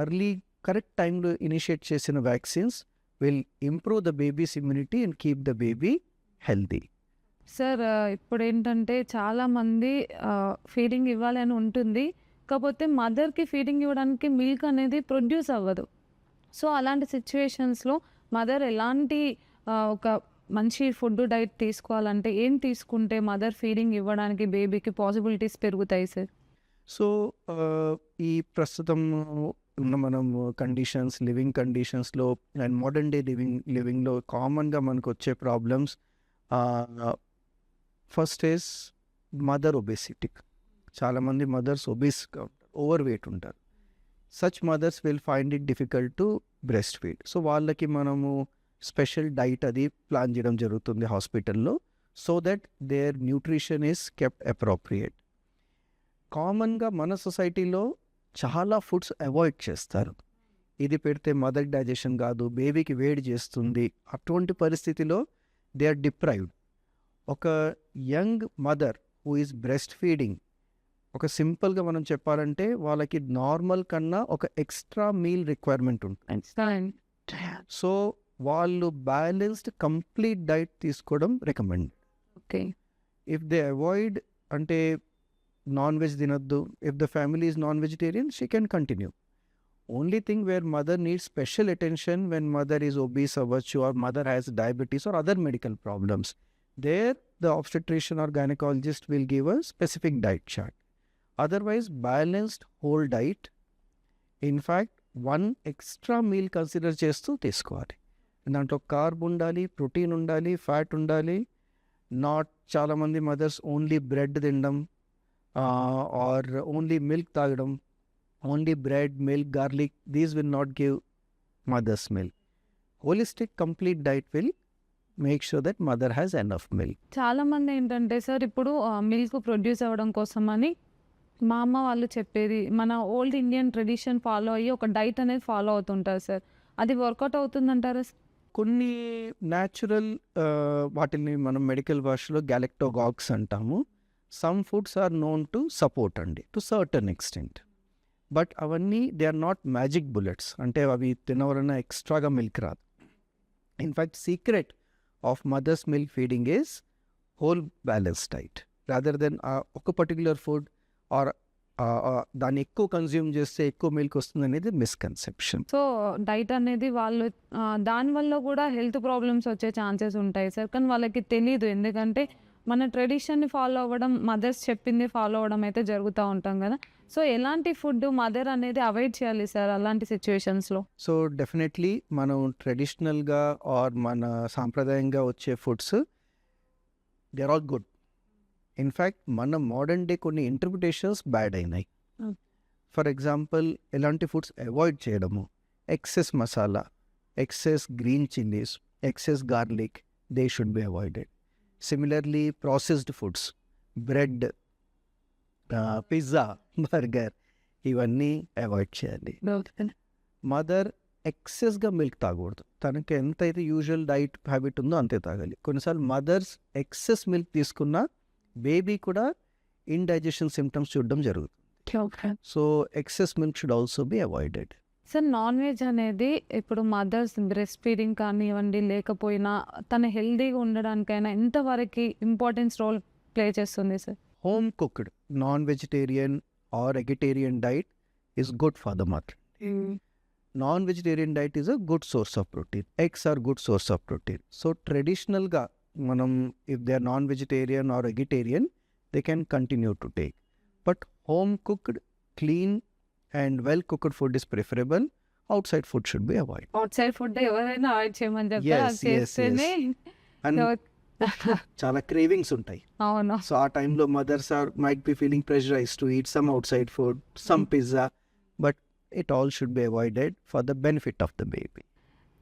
Early correct టైంలో initiate చేసిన vaccines will improve the babies immunity and keep the baby healthy. Sir ఇప్పుడు ఏంటంటే చాలామంది ఫీడింగ్ ఇవ్వాలి అని ఉంటుంది, కాకపోతే మదర్కి ఫీడింగ్ ఇవ్వడానికి మిల్క్ అనేది ప్రొడ్యూస్ అవ్వదు. సో అలాంటి సిచ్యువేషన్స్లో మదర్ ఎలాంటి ఒక మంచి ఫుడ్ డైట్ తీసుకోవాలంటే ఏం తీసుకుంటే మదర్ ఫీడింగ్ ఇవ్వడానికి బేబీకి పాసిబిలిటీస్ పెరుగుతాయి సార్? సో ఈ ప్రస్తుతం ఉన్న మనం కండిషన్స్, లివింగ్ కండిషన్స్లో అండ్ మోడర్న్ డే లివింగ్లో కామన్గా మనకు వచ్చే problems, first is mother obesity. చాలామంది మదర్స్ ఒబేస్గా ఉంటారు, ఓవర్ వెయిట్ ఉంటారు. Such mothers will find it difficult to breast feed. So వాళ్ళకి మనము స్పెషల్ డైట్ అది ప్లాన్ చేయడం జరుగుతుంది హాస్పిటల్లో, so that their nutrition is kept appropriate. కామన్గా మన సొసైటీలో చాలా ఫుడ్స్ అవాయిడ్ చేస్తారు. ఇది పెడితే మదర్ డైజెషన్ కాదు, బేబీకి వేడి చేస్తుంది. అటువంటి పరిస్థితిలో దే ఆర్ డిప్రైవ్డ్. ఒక young mother who is breast feeding, ఒక సింపుల్గా మనం చెప్పాలంటే వాళ్ళకి నార్మల్ కన్నా ఒక ఎక్స్ట్రా మీల్ రిక్వైర్మెంట్ ఉంటుంది. సో వాళ్ళు బ్యాలెన్స్డ్ కంప్లీట్ డైట్ తీసుకోవడం recommend. Okay. If they avoid అంటే నాన్ వెజ్ తినొద్దు, if the family is non vegetarian she can continue. Only thing where mother needs special attention when mother is obese అవ్వచ్చు or mother has diabetes or other medical problems. There, the obstetrician or gynecologist will give a specific diet chart. Otherwise, balanced whole diet. In fact, one extra meal consider చేస్తూ తీసుకోవాలి. దాంట్లో carb ఉండాలి, protein ఉండాలి, fat ఉండాలి. Not చాలామంది mother's only bread తినడం are only milk తాగడం, only bread, milk, garlic, these will not give mothers milk. Holistic complete diet will make sure that mother has enough milk. చాలామంది ఏంటంటే sir ఇప్పుడు milk produce అవ్వడం కోసమని మా అమ్మ వాళ్ళు చెప్పేది మన ఓల్డ్ ఇండియన్ ట్రెడిషన్ ఫాలో అయ్యి ఒక డైట్ అనేది ఫాలో అవుతుంటారు సార్. అది వర్కౌట్ అవుతుందంటారా? కొన్ని న్యాచురల్ వాటిని మనం మెడికల్ భాషలో గ్యాలెక్టోగాగ్స్ అంటాము. Some foods are known to support అండి, టు సర్టన్ ఎక్స్టెంట్. బట్ అవన్నీ they are not magic bullets. అంటే అవి తినవలన ఎక్స్ట్రాగా మిల్క్ రాదు. In fact secret of mothers milk feeding is whole balance diet rather than ఒక పర్టిక్యులర్ ఫుడ్ ఆర్ దాన్ని ఎక్కువ కన్జ్యూమ్ చేస్తే ఎక్కువ మిల్క్ వస్తుంది అనేది మిస్కన్సెప్షన్. సో డైట్ అనేది వాళ్ళు దానివల్ల కూడా హెల్త్ ప్రాబ్లమ్స్ వచ్చే ఛాన్సెస్ ఉంటాయి సార్. కానీ వాళ్ళకి తెలీదు, ఎందుకంటే మన ట్రెడిషన్ని ఫాలో అవ్వడం, మదర్స్ చెప్పింది ఫాలో అవ్వడం అయితే జరుగుతూ ఉంటాం కదా. సో ఎలాంటి ఫుడ్ మదర్ అనేది అవాయిడ్ చేయాలి సార్ అలాంటి సిచ్యువేషన్స్లో? సో డెఫినెట్లీ మనం ట్రెడిషనల్గా ఆర్ మన సాంప్రదాయంగా వచ్చే foods they are all good. In fact మన మోడర్న్ డే కొన్ని ఇంటర్ప్రిటేషన్స్ బ్యాడ్ అయినాయి. ఫర్ ఎగ్జాంపుల్ ఎలాంటి ఫుడ్స్ అవాయిడ్ చేయడము, excess masala, excess green chillies, excess garlic, they should be avoided. Similarly processed foods, bread, pizza, burger, ఇవన్నీ avoid చేయాలి. Mother ఎక్సెస్గా milk తాగకూడదు. తనకి ఎంతైతే యూజువల్ డైట్ హ్యాబిట్ ఉందో అంతే తాగాలి. కొన్నిసార్లు మదర్స్ ఎక్సెస్ మిల్క్ తీసుకున్నా బేబీ కూడా ఇండైజెషన్ సిమ్టమ్స్ చూడడం జరుగుతుంది. So excess milk should also be avoided. Sir non veg అనేది ఇప్పుడు మదర్స్ బ్రెస్ట్ ఫీడింగ్ కానివ్వండి లేకపోయినా తన హెల్దీగా ఉండడానికైనా ఎంతవరకు ఇంపార్టెన్స్ రోల్ ప్లే చేస్తుంది sir? Home cooked non vegetarian or eggetarian diet is good for the mother. Non-vegetarian diet is a good source of protein. Eggs are good source of protein. So traditionalగా మనం if they are non-vegetarian or vegetarian, they can continue to take. But home cooked, clean and well cooked food is preferable. Outside food should be avoid. Outside food ఎవరైనా avoid చేయమని చెప్తారు. అది Yes, yes, చేస్తేనే and so చాలా cravings ఉంటాయి. అవును. So ఆ టైంలో mothers might be feeling pressurize to eat some outside food, some pizza, but it all should be avoided for the benefit of the baby.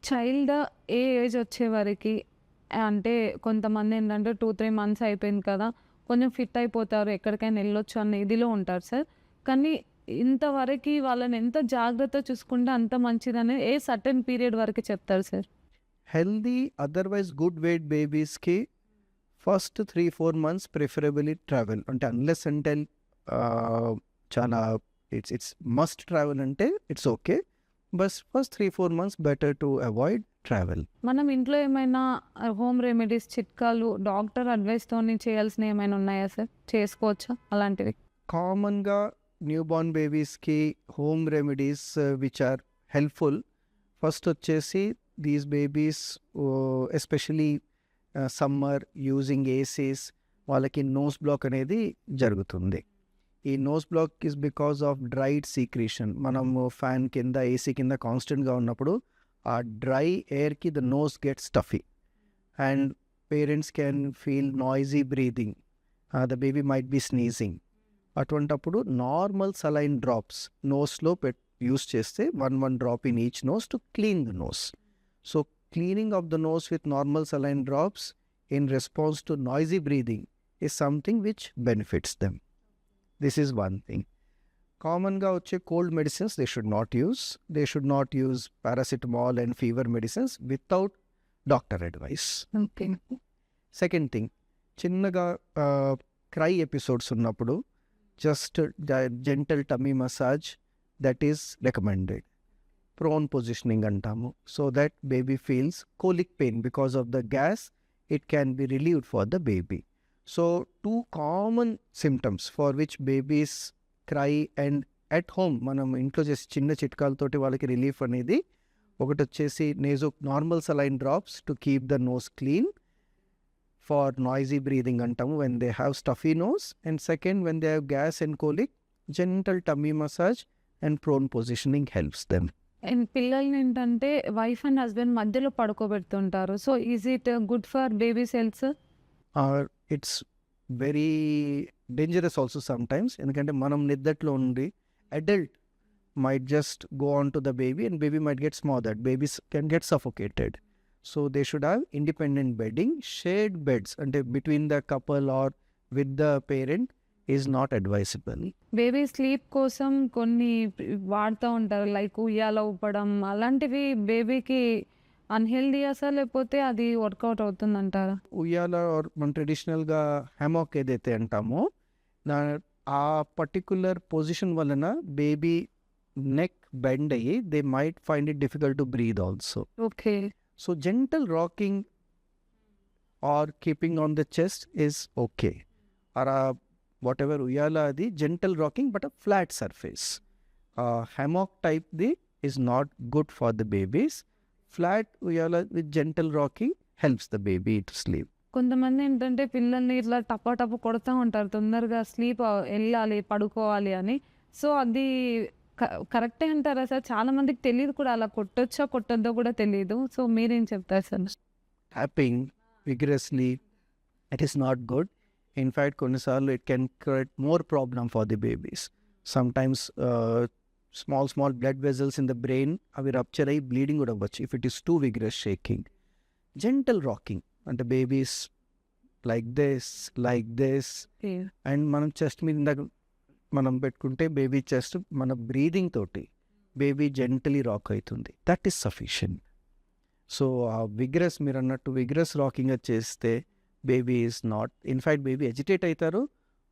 Child ఏ age వచ్చే వరకు అంటే కొంతమంది ఏంటంటే 2-3 మంత్స్ అయిపోయింది కదా, కొంచెం ఫిట్ అయిపోతారు, ఎక్కడికైనా వెళ్ళొచ్చు అన్న ఇదిలో ఉంటారు సార్. కానీ ఇంతవరకు వాళ్ళని ఎంత జాగ్రత్త చూసుకుంటే అంత మంచిదని ఏ సర్టెన్ పీరియడ్ వరకు చెప్తారు sir? Healthy otherwise good weight బేబీస్కి ఫస్ట్ 3-4 మంత్స్ ప్రిఫరబుల్లీ ట్రావెల్, అంటే అన్లెస్ అంటే చాలా ఇట్స్ మస్ట్ ట్రావెల్ అంటే it's okay, but first 3-4 months better to avoid travel. మనం ఇంట్లో ఏమైనా హోమ్ రెమెడీస్ చిట్కాలు డాక్టర్ అడ్వైస్తోని చేయాల్సినవి ఏమైనా ఉన్నాయా సార్? చేసుకోవచ్చా అలాంటివి? కామన్గా న్యూ బార్న్ బేబీస్కి home remedies which are helpful, first వచ్చేసి these babies especially summer using ACs, వాళ్ళకి నోస్ బ్లాక్ అనేది జరుగుతుంది. ఈ nose block is because of dried secretion. మనము ఫ్యాన్ కింద ఏసీ కింద కాన్స్టెంట్గా ఉన్నప్పుడు ఆ డ్రై ఎయిర్కి the nose get stuffy and parents can feel noisy breathing, the baby might be sneezing. అటువంటప్పుడు నార్మల్ సలైన్ డ్రాప్స్ నోస్లో యూస్ చేస్తే 1 drop in each nose to clean the nose. So cleaning of the nose with normal saline drops in response to noisy breathing is something which benefits them. This is one thing. కామన్గా వచ్చే cold medicines they should not use. They should not use paracetamol and fever medicines without doctor advice. Okay. Second thing, చిన్నగా cry episodes ఉన్నప్పుడు just gentle tummy massage that is recommended. Prone positioning అంటాము. So that baby feels colic pain because of the gas, it can be relieved for the baby. So 2 common symptoms for which babies cry and at home మనం ఇంట్లో చేసి చిన్న చిట్కాలతోటి వాళ్ళకి relief అనేది, ఒకటి వచ్చేసి normal saline drops to keep the nose clean for noisy breathing అంటాము when they have stuffy nose, and second when they have gas and colic, gentle tummy massage and prone positioning helps them. And పిల్లల్ని ఏంటంటే wife and husband మధ్యలో పడుకోబెడుతుంటారు. So is it good for babies health? It's very dangerous also sometimes, ఎందుకంటే మనం నిద్దట్లో ఉండి adult might just go on to the baby and baby might get smothered, babies can get suffocated. So they should have independent bedding. Shared beds అంటే between the couple or with the parent is not advisable. Baby sleep కోసం కొన్ని వాడుతూ ఉంటారు, like ఉయ్యాల ఊపడం అలాంటివి బేబీకి unhealthy అసలు, లేకపోతే అది వర్కౌట్ అవుతుందంటారా? ఉయ్యాల మనం ట్రెడిషనల్గా హ్యామాక్ ఏదైతే అంటామో ఆ పర్టికులర్ పొజిషన్ వలన బేబీ నెక్ బెండ్ అయ్యి they might find it difficult to breathe also. Okay. So gentle rocking or keeping on the chest is okay, or whatever ఉయ్యాల అది gentle rocking but a flat surface. Hammock టైప్ది is not good for the babies. Flat ఉయ్యాల with gentle rocking helps the baby to sleep. కొంతమంది ఏంటంటే పిల్లల్ని ఇట్లా టపా టపా కొడుతూ ఉంటారు, తొందరగా స్లీప్ వెళ్ళాలి పడుకోవాలి అని. సో అది కరెక్టే అంటారా సార్? చాలా మందికి తెలియదు కూడా, అలా కొట్టొచ్చా కొట్టొద్దో కూడా తెలియదు. సో మీరేం చెప్తారు sir? Tapping vigorously, it is not good. In fact, కొన్నిసార్లు it can create more problem for the babies. Sometimes small blood vessels in the brain అవి రప్చర్ అయ్యి బ్లీడింగ్ కూడా అవ్వచ్చు if it is too vigorous shaking. Gentle rocking అంటే babies like this and మనం chest మీద ఇందాక మనం పెట్టుకుంటే బేబీ చెస్ట్ మన బ్రీదింగ్ తోటి బేబీ జెంటలీ రాక్ అవుతుంది, దట్ ఈస్ సఫిషియంట్. సో ఆ విగ్రస్ మీరు అన్నట్టు విగ్రస్ రాకింగ్ చేస్తే baby is not, in fact baby agitate అవుతారు,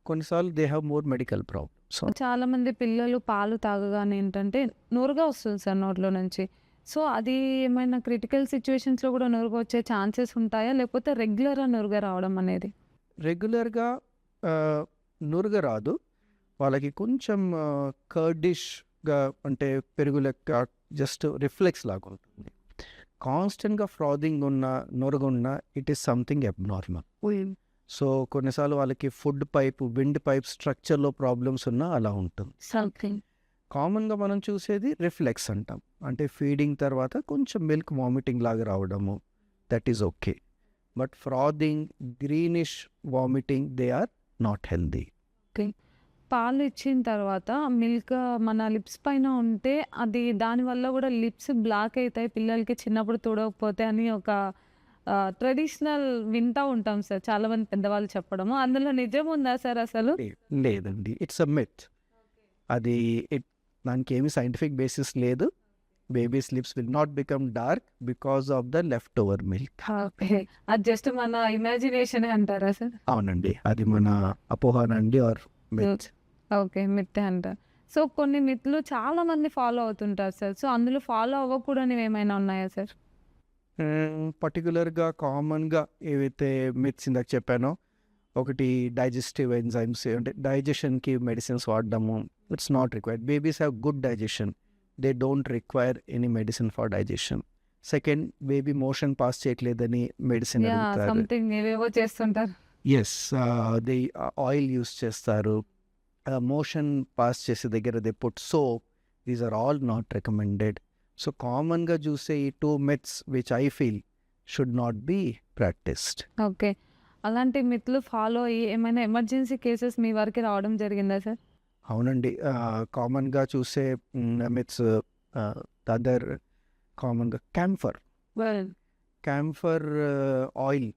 కొన్నిసార్లు they have more medical problems. చాలా మంది పిల్లలు పాలు తాగగానే ఏంటంటే నోరుగా వస్తుంది సార్ నోట్లో నుంచి. సో అది ఏమైనా క్రిటికల్ సిచ్యువేషన్స్లో కూడా నోరుగా వచ్చే ఛాన్సెస్ ఉంటాయా, లేకపోతే రెగ్యులర్గా నోరుగా రావడం అనేది? రెగ్యులర్గా నురుగ రాదు, వాళ్ళకి కొంచెం కర్డిష్గా అంటే పెరుగు లెక్క జస్ట్ రిఫ్లెక్స్ లాగా ఉంటుంది. కాన్స్టెంట్గా ఫ్రాదింగ్ ఉన్న నొరగున్న it is something abnormal. So కొన్నిసార్లు వాళ్ళకి ఫుడ్ పైప్ విండ్ పైప్ స్ట్రక్చర్లో ప్రాబ్లమ్స్ ఉన్నా అలా ఉంటుంది. కామన్గా మనం చూసేది రిఫ్లెక్స్ అంటాం, అంటే ఫీడింగ్ తర్వాత కొంచెం మిల్క్ వామిటింగ్ లాగా రావడము, that is okay. But frothing, greenish vomiting, they are not healthy. పాలు ఇచ్చిన తర్వాత మిల్క్ మన లిప్స్ పైన ఉంటే అది దానివల్ల కూడా లిప్స్ బ్లాక్ అవుతాయి పిల్లలకి చిన్నప్పుడు తుడవకపోతే అని ఒక ట్రెడిషనల్ వింటా ఉంటాం సార్, చాలా మంది పెద్దవాళ్ళు చెప్పడము. అందులో నిజం ఉందా సార్ అసలు? లేదండి, ఇట్స్ అ మిత్. అది దానికి ఏమి సైంటిఫిక్ బేసిస్ లేదు. Babies lips will not become dark because of the left over milk. Okay, అది జస్ట్ మన ఇమాజినేషన్ అంటారా సార్? అవునండి, అది మన అపోహనండి ఆర్ మిత్. ఓకే, మిత్ అంటారు. సో కొన్ని మిత్లు చాలా మంది ఫాలో అవుతుంటారు సార్, సో అందులో ఫాలో అవ్వకూడనివి ఏమైనా ఉన్నాయా సార్? పర్టికులర్గా కామన్గా ఏవైతే మిత్స్ ఇందాక చెప్పానో, ఒకటి డైజెస్టివ్ ఎంజైమ్స్, అంటే డైజెషన్కి మెడిసిన్స్ వాడడము, it's not required. Babies have good digestion, they don't require any medicine for digestion. Second, baby motion pass చేయట్లేదని మెడిసిన్ అడుగుతారు. సంథింగ్ ఏవేవో చేస్తుంటారు. ఎస్, దే ఆయిల్ యూస్ చేస్తారు. మోషన్ పాస్ చేసే దగ్గర they put soap. These are all not recommended. So కామన్గా చూసే ఈ 2 myths which I feel should not be practised. Okay, అలాంటి మిత్లు ఫాలో అయ్యి ఏమైనా ఎమర్జెన్సీ కేసెస్ మీ వరకు రావడం జరిగిందా సార్? అవునండి, కామన్గా చూసే మిత్స్ అదర్ కామన్గా క్యాంఫర్ ఆయిల్,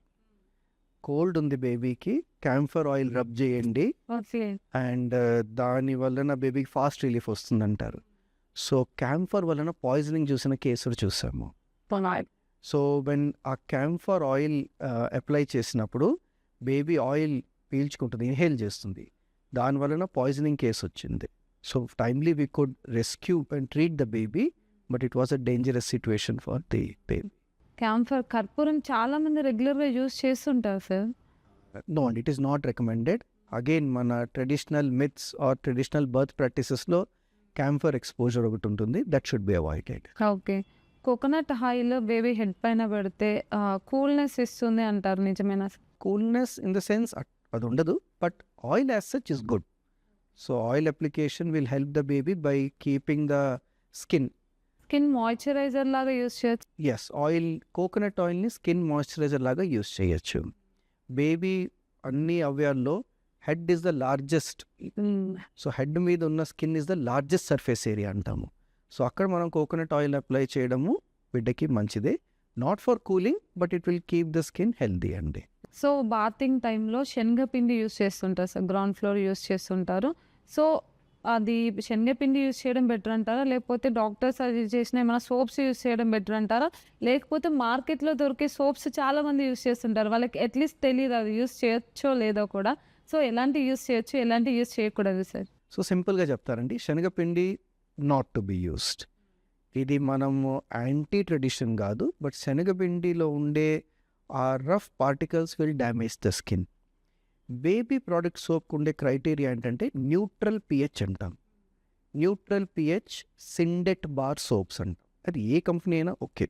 కోల్డ్ ఉంది బేబీకి, క్యాంఫర్ ఆయిల్ రబ్ చేయండి ఓకే, అండ్ దాని వలన బేబీకి ఫాస్ట్ రిలీఫ్ వస్తుందంటారు. సో క్యాంఫర్ వలన పాయిజనింగ్ చూసిన కేసులు చూసాము. సో వెన్ ఆ క్యాంఫర్ ఆయిల్ అప్లై చేసినప్పుడు బేబీ ఆయిల్ పీల్చుకుంటుంది, ఇన్హేల్ చేస్తుంది, దాని వలన పాయిజనింగ్ కేసు వచ్చింది. So timely we could rescue and treat the baby, but it was a dangerous situation for the baby. Camphor కర్పూరం చాలా మంది రెగ్యులర్గా యూస్ చేస్తుంటారు sir. No and it is not recommended. Again మన traditional myths or traditional birth ప్రాక్టీసెస్లో camphor exposure ఒకటి ఉంటుంది, that should be avoided. Okay, coconut oil baby head పైన పెడితే కూల్నెస్ ఇస్తుంది అంటారు, నిజమేనా sir? Coolness in the sense అది ఉండదు, but oil as such is good. So oil application will help the baby by keeping the skin moisturiser లాగా use చేయొచ్చు. Yes, oil, coconut ఆయిల్ని స్కిన్ మాయిశ్చరైజర్ లాగా యూస్ చేయొచ్చు. బేబీ అన్ని అవయాల్లో head is the largest. So head మీద ఉన్న skin is the largest surface area అంటాము. సో అక్కడ మనం కోకోనట్ ఆయిల్ అప్లై చేయడము బిడ్డకి మంచిదే, not for cooling but it will keep the skin healthy అండి. సో బాతింగ్ టైంలో శనగపిండి యూస్ చేస్తుంటారు సార్, గ్రౌండ్ ఫ్లోర్ యూస్ చేస్తుంటారు. సో అది శనగపిండి యూస్ చేయడం బెటర్ అంటారా, లేకపోతే డాక్టర్ సజెస్ట్ చేసిన ఏమైనా సోప్స్ యూస్ చేయడం బెటర్ అంటారా, లేకపోతే మార్కెట్లో దొరికే సోప్స్ చాలా మంది యూస్ చేస్తుంటారు, వాళ్ళకి అట్లీస్ట్ తెలియదు అది యూస్ చేయొచ్చో లేదో కూడా. సో ఎలాంటి యూస్ చేయొచ్చు, ఎలాంటి యూస్ చేయకూడదు సార్? సో సింపుల్గా చెప్తారండి, శనగపిండి నాట్ టు బి యూస్డ్. ఇది మనము యాంటీ ట్రెడిషన్ కాదు, బట్ శనగపిండిలో ఉండే ఆ rough particles will damage the skin. Baby product సోప్కి ఉండే క్రైటీరియా ఏంటంటే న్యూట్రల్ పిహెచ్ అంటాం. Neutral pH syndet bar soaps అంటాం. అది ఏ కంపెనీ అయినా ఓకే.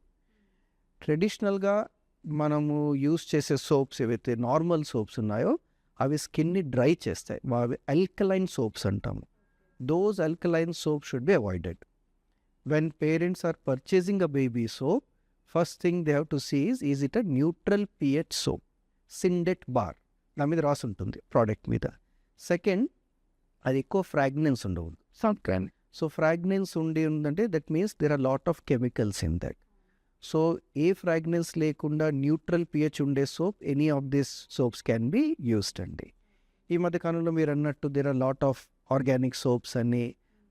ట్రెడిషనల్గా మనము యూస్ చేసే సోప్స్ ఏవైతే నార్మల్ సోప్స్ ఉన్నాయో అవి స్కిన్ని డ్రై చేస్తాయి, అవి అల్కలైన్ సోప్స్ అంటాము. Those alkaline soaps should be avoided. When parents are purchasing a baby soap, first thing they have to see is it a neutral pH soap, syndet bar దాని మీద రాసి ఉంటుంది ప్రోడక్ట్ మీద. Second, అది ఎక్కువ fragrance ఉండవు. So fragrance ఉందంటే that means there are lot of chemicals in that. So ఏ ఫ్రాగ్నెన్స్ లేకుండా న్యూట్రల్ పిహెచ్ ఉండే soap, any of this soaps can be used అండి. ఈ మధ్య కాలంలో మీరు అన్నట్టు there are lot of organic soaps అని,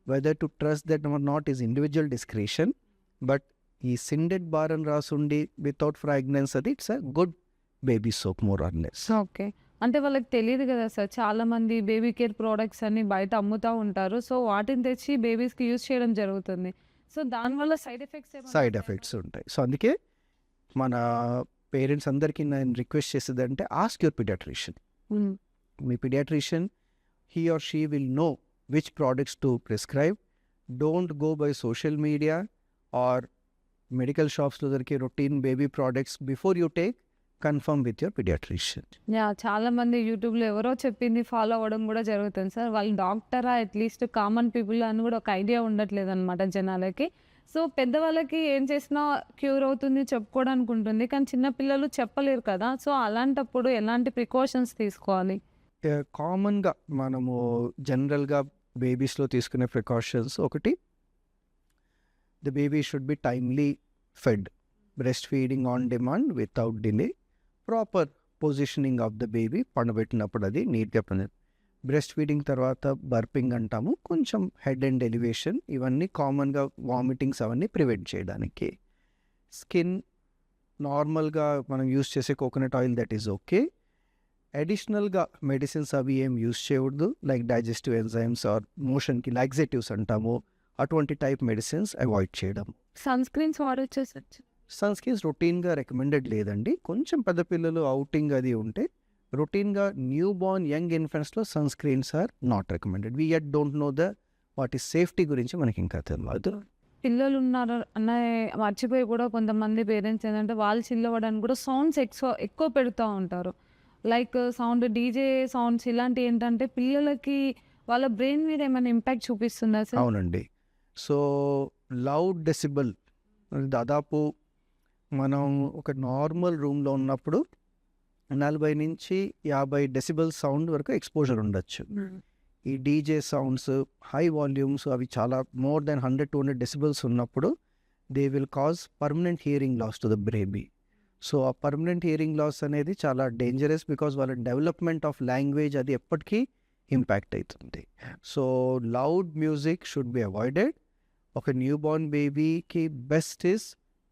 whether to trust that or not is individual discretion, but ఈ సిండెడ్ బార్ అని రాసుండి వితౌట్ ఫ్రాగ్నెన్స్, అది it's a good baby soap more or less. Okay, అంటే వాళ్ళకి తెలియదు కదా సార్, చాలా మంది బేబీ కేర్ ప్రోడక్ట్స్ అన్ని బయట అమ్ముతూ ఉంటారు, సో వాటిని తెచ్చి బేబీస్కి యూజ్ చేయడం జరుగుతుంది. సో దానివల్ల సైడ్ ఎఫెక్ట్స్ ఉంటాయి. సో అందుకే మన పేరెంట్స్ అందరికీ నేను రిక్వెస్ట్ చేసేది అంటే, ఆస్క్ యువర్ పీడియాట్రిషియన్. మీ pediatrician, he or she will know which products to prescribe. Don't go by social media or medical షాప్స్లో దొరికే routine baby products. Before you take, confirm with your pediatrician. చాలా మంది యూట్యూబ్లో ఎవరో చెప్పింది ఫాలో అవ్వడం కూడా జరుగుతుంది సార్. వాళ్ళు డాక్టరా అట్లీస్ట్ కామన్ పీపుల్ అని కూడా ఒక ఐడియా ఉండట్లేదు అనమాట జనాలకి. సో పెద్దవాళ్ళకి ఏం చేసినా క్యూర్ అవుతుంది చెప్పుకోవడానికి ఉంటుంది, కానీ చిన్నపిల్లలు చెప్పలేరు కదా. సో అలాంటప్పుడు ఎలాంటి ప్రికాషన్స్ తీసుకోవాలి? కామన్గా మనము జనరల్గా బేబీస్లో తీసుకునే ప్రికాషన్స్ ఒకటి, the baby should be timely fed, breast feeding on demand without delay, proper positioning of the baby, పండబెట్టినప్పుడు అది నీట్గా పని. బ్రెస్ట్ ఫీడింగ్ తర్వాత బర్పింగ్ అంటాము, కొంచెం హెడ్ అండ్ ఎలివేషన్, ఇవన్నీ కామన్గా వామిటింగ్స్ అవన్నీ ప్రివెంట్ చేయడానికి. స్కిన్ నార్మల్గా మనం యూస్ చేసే coconut oil that is okay. అడిషనల్గా మెడిసిన్స్ అవి ఏం యూస్ చేయకూడదు, లైక్ డైజెస్టివ్ ఎంజైమ్స్ ఆర్ మోషన్కి లాక్సేటివ్స్ అంటాము, అటువంటి టైప్ మెడిసిన్స్ అవాయిడ్ చేయడం. సన్ స్క్రీన్స్ వాడొచ్చా సార్? సన్ స్క్రీన్స్ రొటీన్గా రికమెండెడ్ లేదండి. కొంచెం పెద్ద పిల్లలు అవుటింగ్ అది ఉంటే రొటీన్గా న్యూ బార్న్ యంగ్ ఇన్ఫెంట్స్లో sunscreens are not recommended. We yet don't know the వాటి సేఫ్టీ గురించి మనకి ఇంకా తెలియదు. పిల్లలు ఉన్నారు అన్న మర్చిపోయి కూడా కొంతమంది పేరెంట్స్ ఏంటంటే వాళ్ళు చిల్లవడానికి కూడా సౌండ్స్ ఎక్కువ పెడుతూ ఉంటారు. లైక్ సౌండ్, డీజే సౌండ్స్ ఇలాంటివి ఏంటంటే పిల్లలకి వాళ్ళ బ్రెయిన్ మీద ఏమైనా ఇంపాక్ట్ చూపిస్తుందా సార్? అవునండి. సో లౌడ్ డెసిబల్ దాదాపు మనం ఒక నార్మల్ రూమ్లో ఉన్నప్పుడు 40 నుంచి 50 డెసిబల్ సౌండ్ వరకు ఎక్స్పోజర్ ఉండొచ్చు. ఈ డీజే సౌండ్స్, హై వాల్యూమ్స్ అవి చాలా మోర్ దెన్ 100-200 డెసిబల్స్ ఉన్నప్పుడు they will cause permanent hearing loss to the baby. So ఆ పర్మనెంట్ హియరింగ్ లాస్ అనేది చాలా డేంజరస్, బికాజ్ వాళ్ళ డెవలప్మెంట్ ఆఫ్ లాంగ్వేజ్ అది ఎప్పటికీ ఇంపాక్ట్ అవుతుంది. So loud music should be avoided. ఒక న్యూ బార్న్ బేబీకి best is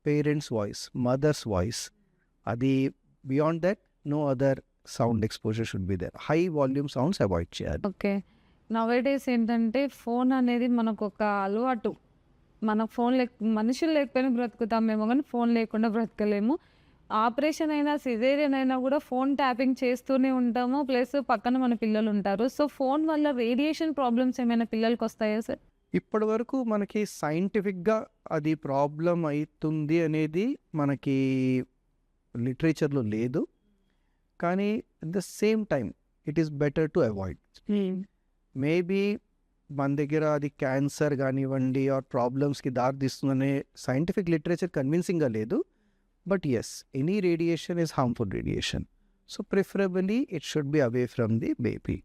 parents voice, mother's voice. అది beyond that no other sound exposure should be there. High volume sounds avoid చేయాలి. Okay. Nowadays ఏంటంటే phone అనేది మనకు ఒక అలవాటు. మన ఫోన్ మనుషులు లేకపోయినా బ్రతుకుతామేమో కానీ ఫోన్ లేకుండా బ్రతకలేము. ఆపరేషన్ అయినా సిజేరియన్ అయినా కూడా ఫోన్ ట్యాపింగ్ చేస్తూనే ఉంటాము, ప్లస్ పక్కన మన పిల్లలు ఉంటారు. సో ఫోన్ వల్ల రేడియేషన్ ప్రాబ్లమ్స్ ఏమైనా పిల్లలకి వస్తాయా సార్? ఇప్పటి వరకు మనకి సైంటిఫిక్గా అది ప్రాబ్లం అవుతుంది అనేది మనకి లిటరేచర్లో లేదు, కానీ at the same time it is better to avoid. Maybe మన దగ్గర అది క్యాన్సర్ కానివ్వండి ఆర్ ప్రాబ్లమ్స్కి దారితీస్తుందనే సైంటిఫిక్ లిటరేచర్ కన్విన్సింగ్గా లేదు. But yes, any radiation is harmful radiation. So preferably it should be away from the baby.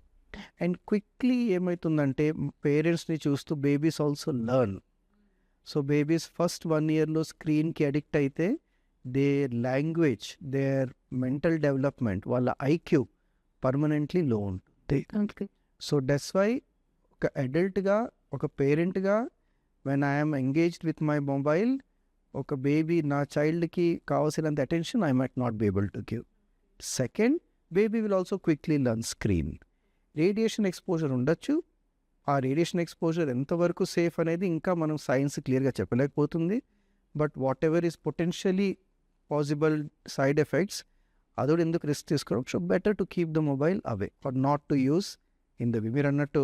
And quickly ఏమవుతుందంటే పేరెంట్స్ని చూస్తూ babies also learn. So babies first 1 yearలో స్క్రీన్కి అడిక్ట్ అయితే their language, their mental development, వాళ్ళ IQ permanently low ఉంటుంది. So that's why ఒక అడల్ట్గా, ఒక పేరెంట్గా, when I'm engaged with my mobile, ఒక బేబీ నా చైల్డ్కి కావాల్సినంత attention I might not be able to give. Second, baby will also quickly learn screen. Radiation exposure ఉండొచ్చు, ఆ రేడియేషన్ ఎక్స్పోజర్ ఎంతవరకు సేఫ్ అనేది ఇంకా మనం సైన్స్ క్లియర్గా చెప్పలేకపోతుంది. But whatever is potentially possible side effects, అదోడు ఎందుకు రిస్క్ తీసుకోవడం. So better to keep the mobile away or not to use in the way. మీరు అన్నట్టు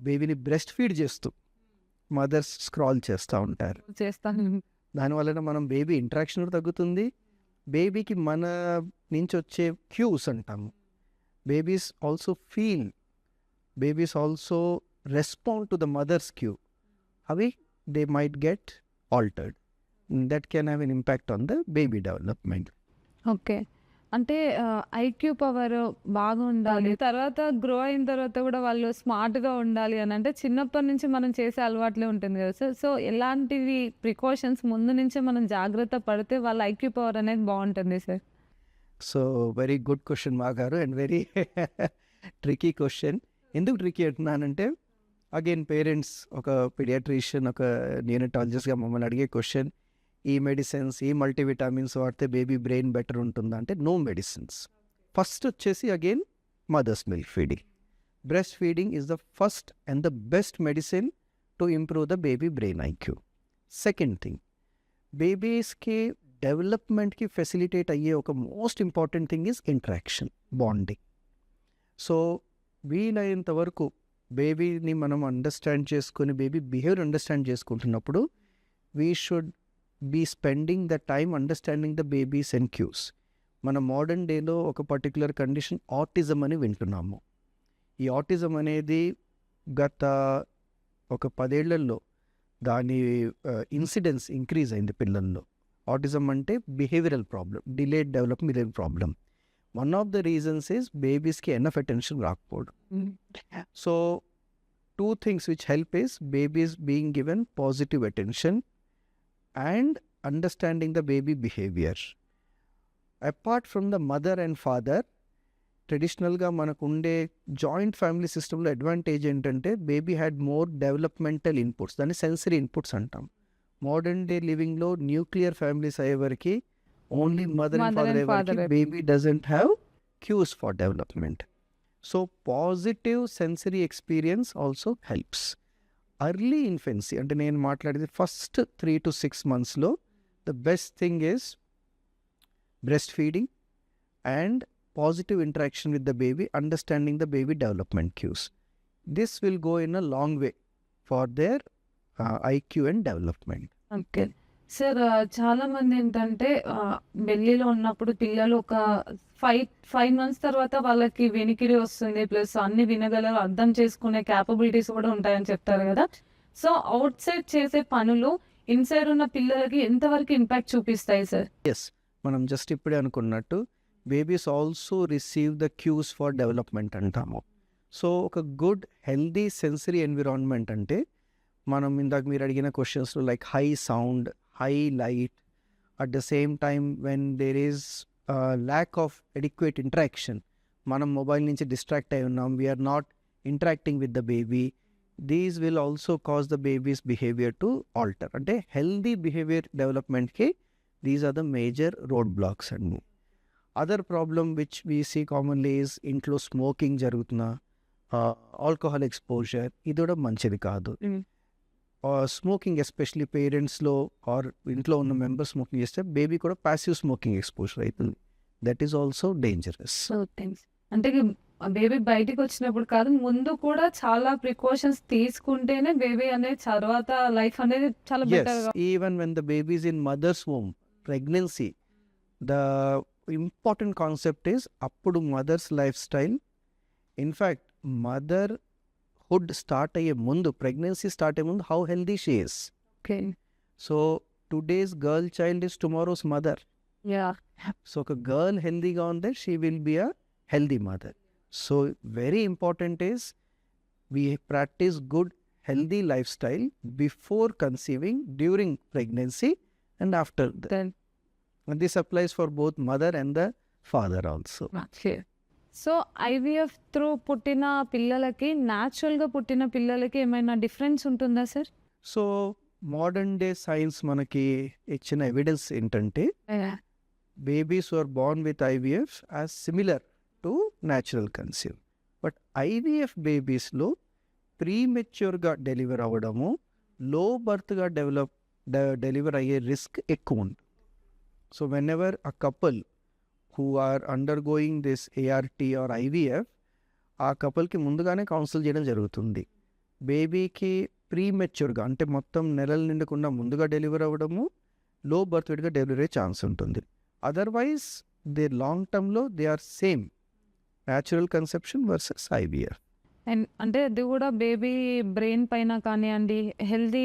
బేబీని బ్రెస్ట్ ఫీడ్ చేస్తూ మదర్స్ స్క్రాల్ చేస్తూ ఉంటారు. దానివల్ల మనం బేబీ ఇంటరాక్షన్ కూడా తగ్గుతుంది. బేబీకి మన నుంచి వచ్చే క్యూస్ అంటాము, babies also feel, babies also respond to the mother's cue. అవి they might get altered. That can have an impact on the baby development. Okay. అంటే ఐక్యూ పవర్ బాగా ఉండాలి, తర్వాత గ్రో అయిన తర్వాత కూడా వాళ్ళు స్మార్ట్గా ఉండాలి అని అంటే చిన్నప్పటి నుంచి మనం చేసే అలవాట్లే ఉంటుంది కదా సార్. సో ఎలాంటివి ప్రికాషన్స్ ముందు నుంచే మనం జాగ్రత్త పడితే వాళ్ళ ఐక్యూ పవర్ అనేది బాగుంటుంది sir? So very good question మా గారు, అండ్ వెరీ ట్రికీ క్వశ్చన్. ఎందుకు ట్రికీ అంటున్నానంటే, అగైన్ పేరెంట్స్, ఒక పీడియాట్రిషియన్, ఒక నియోనటాలజిస్ట్గా మమ్మల్ని అడిగే క్వశ్చన్, ఈ మెడిసిన్స్, ఈ మల్టీవిటామిన్స్ వాడితే బేబీ బ్రెయిన్ బెటర్ ఉంటుందా అంటే నో మెడిసిన్స్. ఫస్ట్ వచ్చేసి again mother's milk feeding. Breast feeding is the first and the best medicine to improve the baby brain IQ. Second thing, బేబీస్కి డెవలప్మెంట్కి ఫెసిలిటేట్ అయ్యే ఒక most important thing is interaction, bonding. So వీలైనంత వరకు బేబీని మనం understand చేసుకొని బేబీ బిహేవియర్ అండర్స్టాండ్ చేసుకుంటున్నప్పుడు we should be spending the time understanding the baby's and cues. మన మోడర్న్ డేలో ఒక పర్టికులర్ కండిషన్ ఆటిజం అని వింటున్నాము. ఈ ఆటిజం అనేది గత ఒక 10 ఏళ్లలో దాని ఇన్సిడెన్స్ ఇంక్రీజ్ అయింది పిల్లల్లో. ఆటిజం అంటే behavioural problem, delayed development problem. One of the reasons is బేబీస్కి ఎనఫ్ అటెన్షన్ రాకపోవడం. So 2 things which help is babies being given positive attention and understanding the baby behavior. Apart from the mother and father, ట్రెడిషనల్గా మనకు ఉండే joint family సిస్టంలో advantage ఏంటంటే baby had more developmental inputs, దాన్ని sensory inputs అంటాం. Modern day లివింగ్లో nuclear families అయ్యేవరకు only mother and father అయ్యేవరకు baby doesn't have cues for development. So positive sensory experience also helps. Early infancy అంటే నేను మాట్లాడేది ఫస్ట్ 3 to 6 monthsలో the best thing is breast feeding and positive interaction with the baby, understanding the baby development cues. This will go in a long way for their IQ and development. Okay sir, చాలా మంది ఏంటంటే బెల్లీలో ఉన్నప్పుడు పిల్లలు ఒక 5 months తర్వాత వాళ్ళకి వినికిడి వస్తుంది, ప్లస్ అన్ని వినగలరు, అర్థం చేసుకునే క్యాపబిలిటీస్ కూడా ఉంటాయని చెప్తారు కదా. సో అవుట్ సైడ్ చేసే పనులు ఇన్సైడ్ ఉన్న పిల్లలకి ఎంతవరకు ఇంపాక్ట్ చూపిస్తాయి సార్? Yes, మనం జస్ట్ ఇప్పుడే అనుకున్నట్టు babies also receive the cues for development అంటాము. సో ఒక గుడ్ హెల్దీ సెన్సరీ ఎన్విరాన్మెంట్ అంటే మనం ఇందాక మీరు అడిగిన క్వశ్చన్స్లో like high sound, high light, at the same time when there is lack of adequate interaction, మనం మొబైల్ నుంచి డిస్ట్రాక్ట్ అయి ఉన్నాం, we are not interacting with the baby, these will also cause the babies behaviour to alter. అంటే healthy behaviour డెవలప్మెంట్కి these are the major road blocks అండి. Other problem which we see commonly is ఇంట్లో smoking జరుగుతున్న, alcohol exposure, ఇది కూడా మంచిది కాదు. Smoking especially పేరెంట్స్లో are ఇంట్లో ఉన్న మెంబర్స్ స్మోకింగ్ చేస్తే బేబీ కూడా ప్యాసివ్ స్మోకింగ్ ఎక్స్పోజర్ అవుతుంది. That is also dangerous. అంటే బేబీ బయటికి వచ్చినప్పుడు కాదు, ముందు కూడా చాలా ప్రికాషన్స్ తీసుకుంటేనే బేబీ అనేది తర్వాత లైఫ్ అనేది చాలా better. Even when the baby in mother's home, pregnancy, the important concept is అప్పుడు mother's lifestyle. In fact motherhood start అయ్యే ముందు, ప్రెగ్నెన్సీ స్టార్ట్ అయ్యే ముందు how healthy she is. Okay, so today's girl child is tomorrow's mother. So ఒక girl హెల్దీగా ఉంటే she will be a healthy mother. So very important is we practice good healthy lifestyle before conceiving, during pregnancy and after. And this applies for both mother and the father also. So IVF through పుట్టిన పిల్లలకి, న్యాచురల్గా పుట్టిన పిల్లలకి ఏమైనా difference ఉంటుందా sir? So modern day science మనకి ఇచ్చిన evidence ఏంటంటే babies are born with IVF as similar to natural conceive. But IVF బేబీస్లో ప్రీమెచ్యూర్గా డెలివర్ అవ్వడము, లో బర్త్గా డెలివర్ అయ్యే రిస్క్ ఎక్కువ ఉంటుంది. So whenever a couple who are undergoing this ART or IVF, ఆ కపుల్కి ముందుగానే కౌన్సిల్ చేయడం జరుగుతుంది. బేబీకి ప్రీమెచ్యూర్గా అంటే మొత్తం నెలలు నిండకుండా ముందుగా డెలివర్ అవ్వడము, లో బర్త్ వెయిట్గా డెలివరీ అయ్యే ఛాన్స్ ఉంటుంది. అదర్వైజ్ దే లాంగ్ టర్మ్లో they are same, natural conception versus IVF. And అంటే అది కూడా బేబీ బ్రెయిన్ పైన కానివ్వండి, హెల్దీ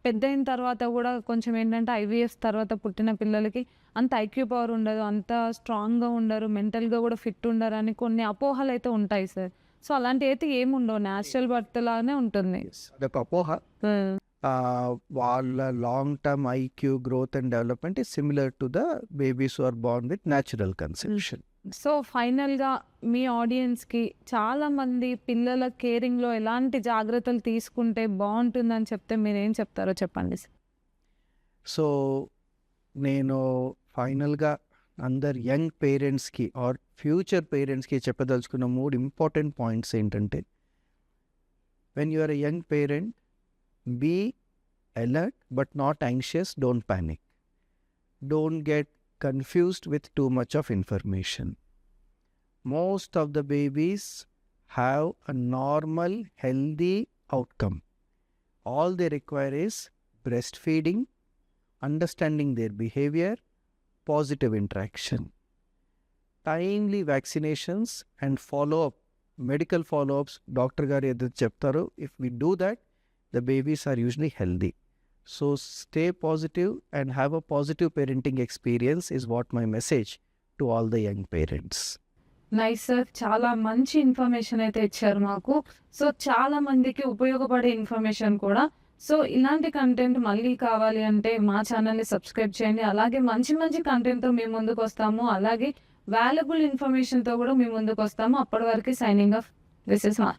పెద్ద అయిన తర్వాత కూడా కొంచెం ఏంటంటే ఐవీఎఫ్ తర్వాత పుట్టిన పిల్లలకి అంత ఐక్యూ పవర్ ఉండదు, అంత స్ట్రాంగ్గా ఉండరు, మెంటల్గా కూడా ఫిట్ ఉండరు అని కొన్ని అపోహలు అయితే ఉంటాయి సార్. సో అలాంటివి అయితే ఏముండవు, న్యాచురల్ బర్త్ లాగానే ఉంటుంది. అదొక అపోహ. వాళ్ళ long term IQ growth and development is similar to the babies who are born with natural conception. So ఫైనల్గా మీ ఆడియన్స్కి, చాలామంది పిల్లల కేరింగ్లో ఎలాంటి జాగ్రత్తలు తీసుకుంటే బాగుంటుందని చెప్తే మీరు ఏం చెప్తారో చెప్పండి సార్. సో నేను ఫైనల్గా అందరు యంగ్ పేరెంట్స్కి ఆర్ ఫ్యూచర్ పేరెంట్స్కి చెప్పదలుచుకున్న 3 ఇంపార్టెంట్ పాయింట్స్ ఏంటంటే, when you are a young parent, be alert but not anxious, don't panic, don't get confused with too much of information. Most of the babies have a normal, healthy outcome. All they require is breastfeeding, understanding their behavior, positive interaction. Timely vaccinations and follow up, medical follow ups doctor గారు ఏదైతే చెప్తారో, if we do that the babies are usually healthy. So stay positive and have a positive parenting experience is what my message to all the young parents. Nice sir. చాలా మంచి information అయితే ఇచ్చారు మాకు. So చాలా మందికి ఉపయోగపడే information కూడా. So ఇలాంటి కంటెంట్ మళ్ళీ కావాలి అంటే మా ఛానల్ని సబ్స్క్రైబ్ చేయండి. అలాగే మంచి మంచి కంటెంట్తో మేము ముందుకు వస్తాము. అలాగే వాల్యుబుల్ ఇన్ఫర్మేషన్తో కూడా మేము ముందుకు వస్తాము. అప్పటి వరకు సైనింగ్ ఆఫ్. దిస్ ఇస్ మా